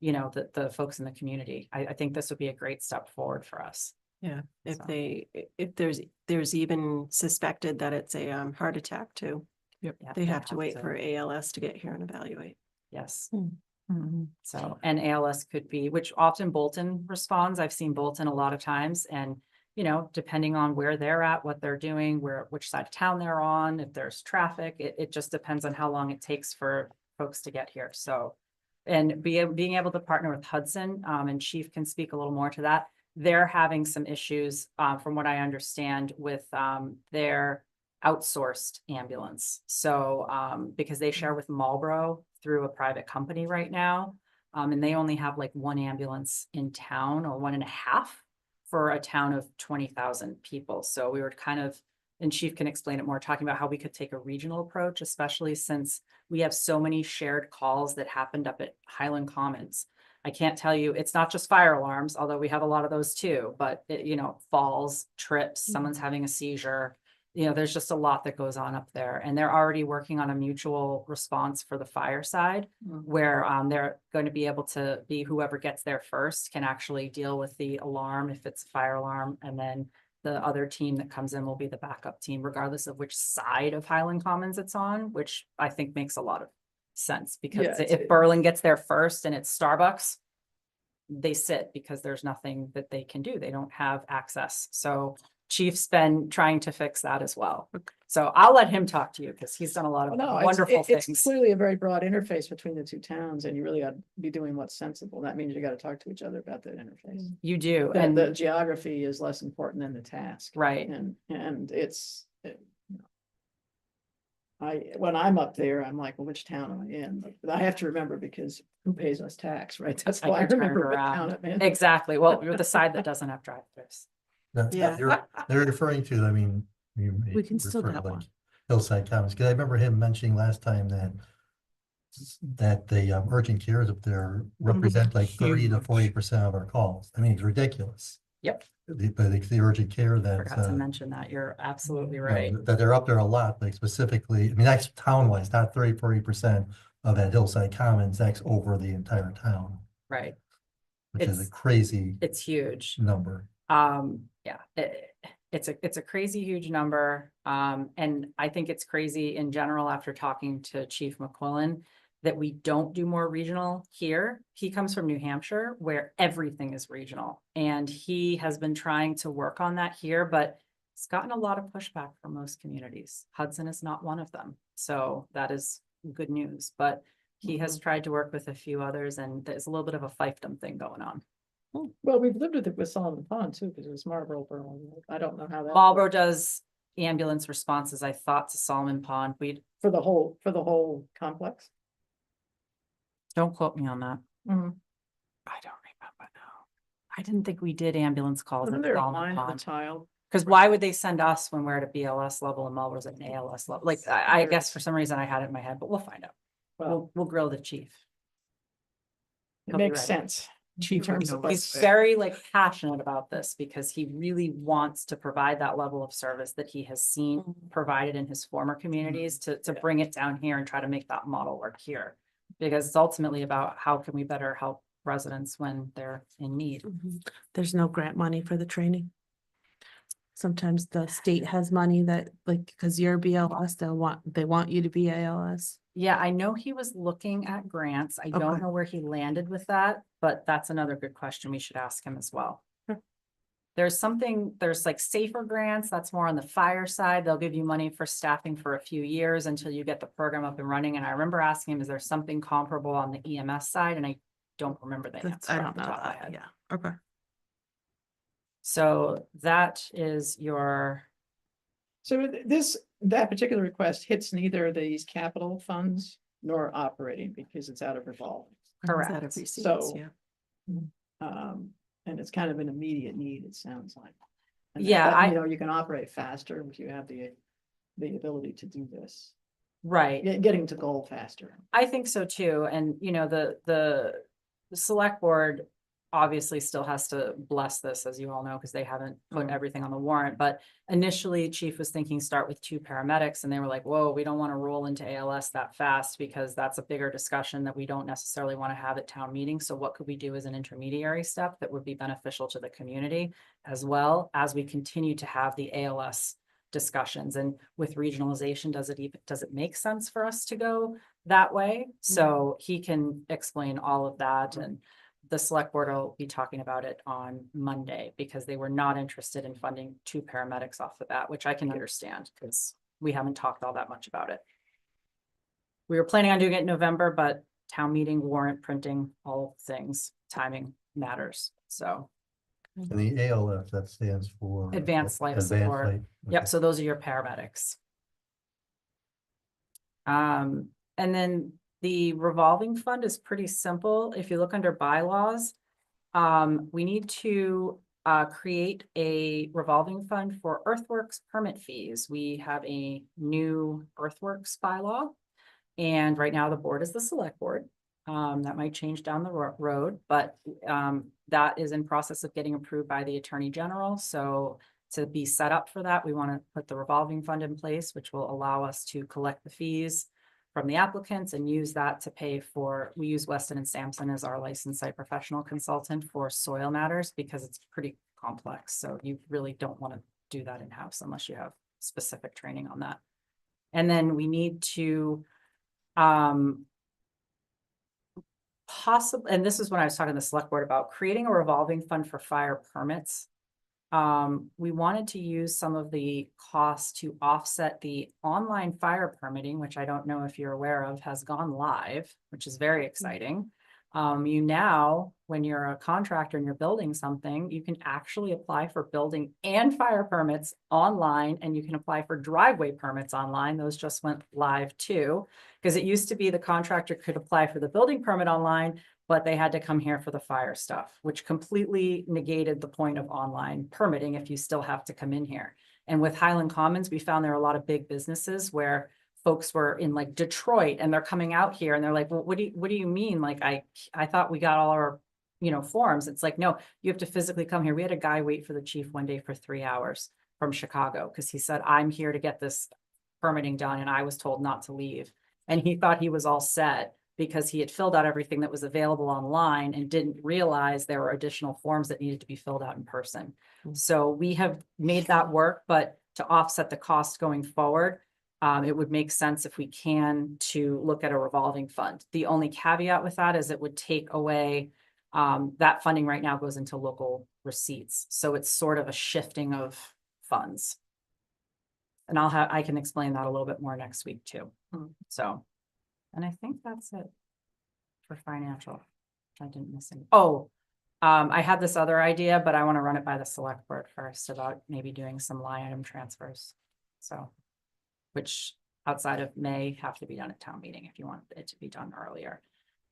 the folks in the community. I think this would be a great step forward for us. Yeah, if So. if there's even suspected that it's a heart attack too. Yeah, They have to wait for ALS to get here and evaluate. Yes. Mm-hmm. So, and ALS could be, which often Bolton responds. I've seen Bolton a lot of times, and, depending on where they're at, what they're doing, which side of town they're on, if there's traffic, it just depends on how long it takes for folks to get here. So, and being able to partner with Hudson, and Chief can speak a little more to that. They're having some issues, from what I understand, with, their outsourced ambulance. So, because they share with Marlboro through a private company right now. And they only have like one ambulance in town, or 1.5 for a town of 20,000 people. So we were and Chief can explain it more, talking about how we could take a regional approach, especially since we have so many shared calls that happened up at Highland Commons. I can't tell you, it's not just fire alarms, although we have a lot of those too, but falls, trips, someone's having a seizure. There's just a lot that goes on up there, and they're already working on a mutual response for the fire side, where they're going to be able to be whoever gets there first can actually deal with the alarm if it's a fire alarm, and then the other team that comes in will be the backup team, regardless of which side of Highland Commons it's on, which I think makes a lot of sense, because Yeah, if Berlin gets there first and it's Starbucks, they sit because there's nothing that they can do. They don't have access. So Chief's been trying to fix that as well. Okay. So I'll let him talk to you because he's done a lot of Well, no, wonderful it's things. clearly a very broad interface between the two towns, and you really got to be doing what's sensible. That means you got to talk to each other about that interface. You do, And the and geography is less important than the task. right, And it's, you know, when I'm up there, I'm like, well, which town am I in? But I have to remember because who pays us tax, right? That's I why I can turn it remember what around. town I'm in. exactly. Well, you're the side that doesn't have drive-throughs. Yeah. They're referring to, I mean. We can still refer to get like one. Hillside Commons, because I remember him mentioning last time that the urgent cares up there represent like 30 to Huge. 40% of our calls. I mean, it's ridiculous. Yep. But the urgent care that, Forgot to mention that. You're absolutely you know, right. that they're up there a lot, like specifically, I mean, that's town-wise, not 40% of that Hillside Commons, that's over the entire town, Right. which is a It's- crazy It's huge. number. Yeah, it's a crazy huge number. And I think it's crazy in general after talking to Chief McQuillan that we don't do more regional here. He comes from New Hampshire where everything is regional. And he has been trying to work on that here, but it's gotten a lot of pushback from most communities. Hudson is not one of them. So that is good news, but he has tried to work with a few others and there's a little bit of a fiefdom thing going on. Well, we've lived with it with Solomon Pond too, because it was Marlboro, Berlin. I don't know how that. Marlboro does ambulance responses, I thought, to Solomon Pond. We For the whole complex. don't quote me on that. I don't remember now. I didn't think we did ambulance calls Wasn't at there a Solomon line on the Pond. tile? Because why would they send us when we're at a BLS level and Marlboro's at an ALS level? Like, I guess for some reason I had it in my head, but we'll find out. Well, We'll grill the chief. it he'll be makes ready. sense. Chief would terms know of what's He's there. very like passionate about this because he really wants to provide that level of service that he has seen provided in his former communities to Yeah. bring it down here and try to make that model work here. Because it's ultimately about how can we better help residents when they're in need. There's no grant money for the training. Sometimes the state has money that, like, because you're BLS, they want you to be ALS. Yeah, I know he was looking at grants. I don't Okay. know where he landed with that, but that's another good question we should ask him as well. Sure. There's like safer grants, that's more on the fire side. They'll give you money for staffing for a few years until you get the program up and running. And I remember asking him, is there something comparable on the EMS side? And I don't remember the answer. I off don't the know top of my that, head. yeah, okay. So that is your, So that particular request hits neither of these capital funds nor operating because it's out of revolving. correct. Out of receipts, So- yeah. And it's kind of an immediate need, it sounds like. And Yeah, that, you know, you can operate faster if you have the ability to do this, Right. getting to goal faster. I think so too. And, you know, the select board obviously still has to bless this, as you all know, because they haven't put everything on the warrant. But initially, Chief was thinking start with 2 paramedics and they were like, whoa, we don't want to roll into ALS that fast because that's a bigger discussion that we don't necessarily want to have at town meeting. So what could we do as an intermediary step that would be beneficial to the community as well as we continue to have the ALS discussions? And with regionalization, does it make sense for us to go that way? So he can explain all of that, and the select board will be talking about it on Monday because they were not interested in funding 2 paramedics off the bat, which I can understand because we haven't talked all that much about it. We were planning on doing it in November, but town meeting, warrant printing, all things, timing matters. So, And the ALF, that stands for. Advanced Life Advanced Support. Life, yep, okay. so those are your paramedics. And then the revolving fund is pretty simple. If you look under bylaws, we need to create a revolving fund for earthworks permit fees. We have a new earthworks bylaw. And right now the board is the select board. That might change down the road, but that is in process of getting approved by the Attorney General. So to be set up for that, we want to put the revolving fund in place, which will allow us to collect the fees from the applicants and use that to pay for, we use Weston and Sampson as our licensed site professional consultant for soil matters because it's pretty complex. So you really don't want to do that in-house unless you have specific training on that. And then we need to possible, and this is when I was talking to the select board about creating a revolving fund for fire permits. We wanted to use some of the costs to offset the online fire permitting, which I don't know if you're aware of, has gone live, which is very exciting. You now, when you're a contractor and you're building something, you can actually apply for building and fire permits online, and you can apply for driveway permits online. Those just went live too. Because it used to be the contractor could apply for the building permit online, but they had to come here for the fire stuff, which completely negated the point of online permitting if you still have to come in here. And with Highland Commons, we found there are a lot of big businesses where folks were in like Detroit and they're coming out here and they're like, well, what do you mean? Like, I thought we got all our, forms. It's like, no, you have to physically come here. We had a guy wait for the chief one day for 3 hours from Chicago because he said, I'm here to get this permitting done. And I was told not to leave. And he thought he was all set because he had filled out everything that was available online and didn't realize there were additional forms that needed to be filled out in person. So we have made that work, but to offset the cost going forward, it would make sense if we can to look at a revolving fund. The only caveat with that is it would take away, that funding right now goes into local receipts. So it's sort of a shifting of funds. And I can explain that a little bit more next week too. So, and I think that's it for financial. I didn't miss any. Oh, I had this other idea, but I want to run it by the select board first about maybe doing some line item transfers. So, which outside of May have to be done at town meeting if you want it to be done earlier.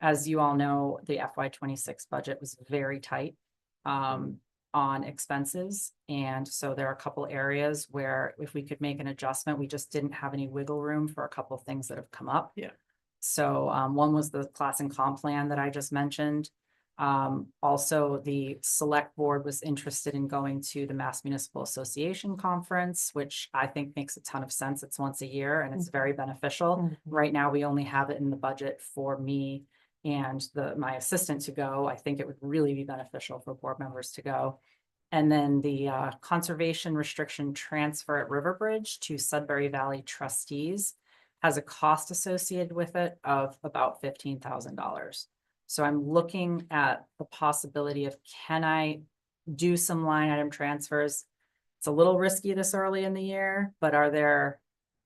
As you all know, the FY26 budget was very tight on expenses. And so there are a couple areas where if we could make an adjustment, we just didn't have any wiggle room for a couple of things that have come up. Yeah. So one was the class and comp plan that I just mentioned. Also, the select board was interested in going to the Mass Municipal Association conference, which I think makes a ton of sense. It's once a year and it's very beneficial. Right now, we only have it in the budget for me and my assistant to go. I think it would really be beneficial for board members to go. And then the conservation restriction transfer at Riverbridge to Sudbury Valley trustees has a cost associated with it of about $15,000. So I'm looking at the possibility of, can I do some line item transfers? It's a little risky this early in the year, but are there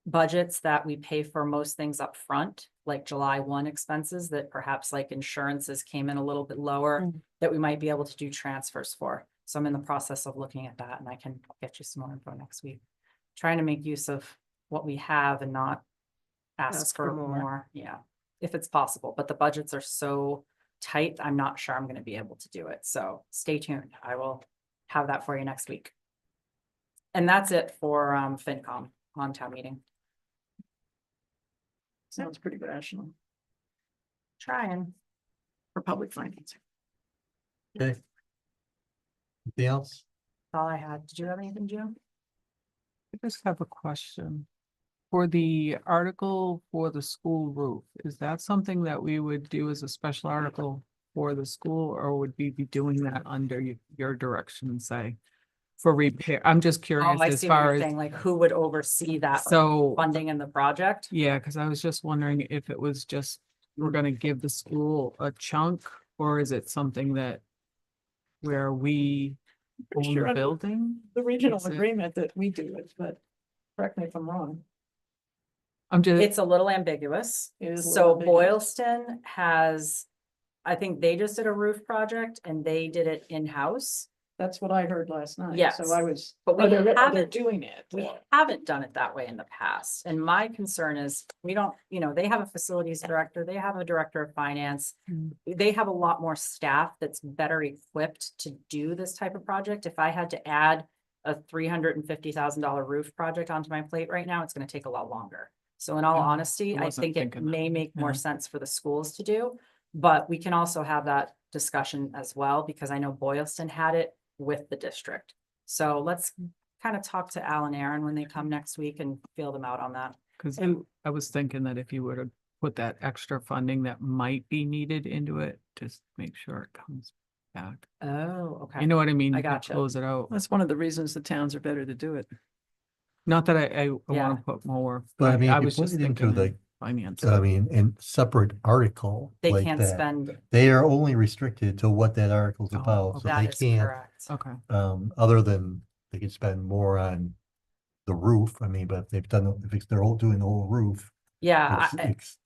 budgets that we pay for most things up front, like July 1 expenses that perhaps like insurances came in a little bit lower that we might be able to do transfers for? So I'm in the process of looking at that and I can get you some more info next week. Trying to make use of what we have and not ask for more. Yeah, if it's possible, but the budgets are so tight, I'm not sure I'm going to be able to do it. So stay tuned. I will have that for you next week. And that's it for FinCom on town meeting. Sounds pretty rational Trying. for public finance. Okay. Anything else? That's all I had. Did you have anything, June? I just have a question. For the article for the school roof, is that something that we would do as a special article for the school, or would we be doing that under your direction, say, for repair? I'm just curious Oh, I as see what far you're as, saying, like who would oversee that so, funding in the project? yeah, because I was just wondering if it was just, we're gonna give the school a chunk, or is it something that where we own Sure, the under building? the regional Is it- agreement that we do it, but correct me if I'm wrong. I'm just, It's a little ambiguous. It is a So little ambiguous. Boylston has, I think they just did a roof project and they did it in-house. That's what I heard last night. Yes, So I was, but we they're haven't- doing it. We haven't done it that way in the past. And my concern is we don't, they have a facilities director, they have a director of finance. Mm. They have a lot more staff that's better equipped to do this type of project. If I had to add a $350,000 roof project onto my plate right now, it's going to take a lot longer. So in all Oh, honesty, I I wasn't think it thinking that. may make more Yeah. sense for the schools to do. But we can also have that discussion as well, because I know Boylston had it with the district. So let's kind of talk to Al and Aaron when they come next week and feel them out on that. because I was thinking that if you were to put that extra funding that might be needed into it, just make sure it comes back. Oh, okay. You know what I mean? I To gotcha. Close it out. That's one of the reasons the towns are better to do it. Not that I Yeah. want to put more. But I mean, if you was put just it into thinking the finance. I mean, in separate article They like can't that, spend, they are only restricted to what that article's Oh, about, so they that is can't, correct. Okay, other than they can spend more on the roof, I mean, but if they've done, they're all doing the whole roof. Yeah,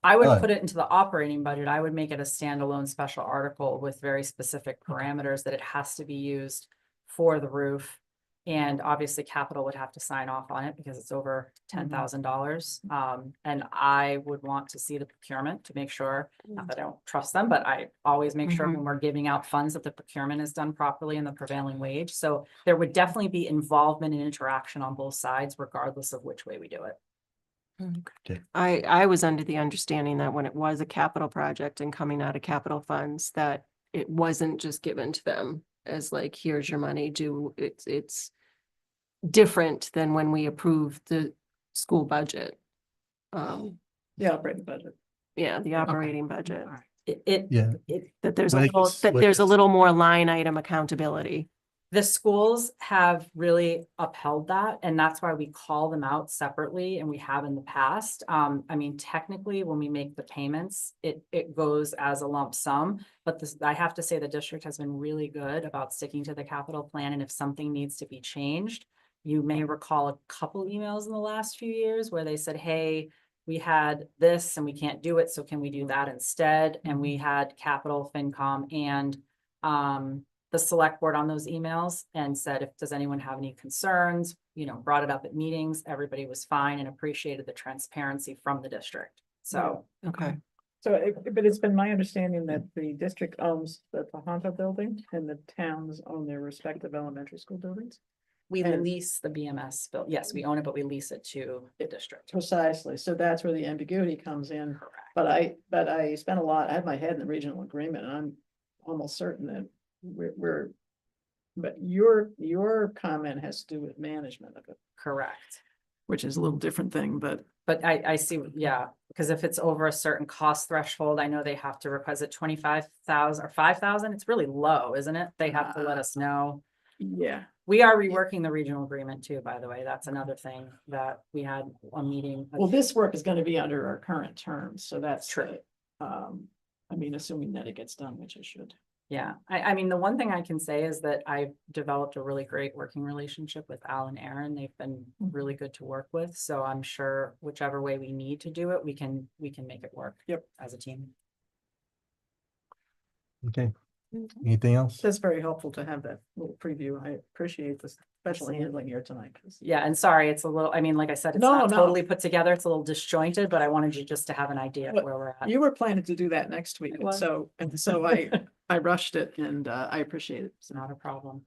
I would put done. it into the operating budget. I would make it a standalone special article with very specific parameters that it has to be used for the roof. And obviously capital would have to sign off on it because it's over $10,000. And I would want to see the procurement to make sure, not that I don't trust them, but I always make sure Mhm. when we're giving out funds that the procurement is done properly and the prevailing wage. So there would definitely be involvement and interaction on both sides, regardless of which way we do it. I was under the understanding that when it was a capital project and coming out of capital funds, that it wasn't just given to them as like, here's your money, it's different than when we approved the school budget. The operating budget. Yeah, the operating budget, all right. Yeah, that there's But a I little, guess that what there's a it's- little more line item accountability. The schools have really upheld that, and that's why we call them out separately, and we have in the past. I mean, technically, when we make the payments, it goes as a lump sum. But this, I have to say, the district has been really good about sticking to the capital plan, and if something needs to be changed, you may recall a couple emails in the last few years where they said, hey, we had this and we can't do it, so can we do that instead? And we had capital, FinCom, and the select board on those emails and said, if, does anyone have any concerns? You know, brought it up at meetings, everybody was fine and appreciated the transparency from the district. So, Okay. So, but it's been my understanding that the district owns the Tohoto building and the towns own their respective elementary school buildings. we And- lease the BMS bill. Yes, we own it, but we lease it to the district. Precisely, so that's where the ambiguity comes in. But I spent I had my head in the regional agreement, and I'm almost certain that but your comment has to do with management of it, Correct. which is a little different thing, but. But I see, yeah, because if it's over a certain cost threshold, I know they have to request it 25,000 or 5,000. It's really low, isn't it? They have to let us know. Yeah. We are reworking the regional agreement too, by the way. That's another thing that we had a meeting. Well, this work is gonna be under our current terms, so that's True. I mean, assuming that it gets done, which it should. Yeah, I mean, the one thing I can say is that I've developed a really great working relationship with Al and Aaron. They've been really good to work with. So I'm sure whichever way we need to do it, we can make it work. Yep. As a team. okay. Anything else? That's very helpful to have that little preview. I appreciate the special handling here tonight. 'Cause- Yeah, and sorry, it's a little, I mean, like I said, it's No, not no. totally put together. It's a little disjointed, but I wanted you just to have an idea of But where we're at. You were planning to do that next week, I and was. so I rushed it, and I appreciate it. It's not a problem.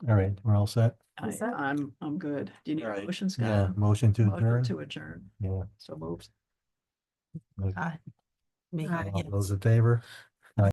All right, we're all set? All set. I'm good. Do you need All a right. motion, Yeah, Scott? motion to Motion adjourn? to adjourn. Yeah. So moved. Okay. Aye. Me, Aye. All those in favor?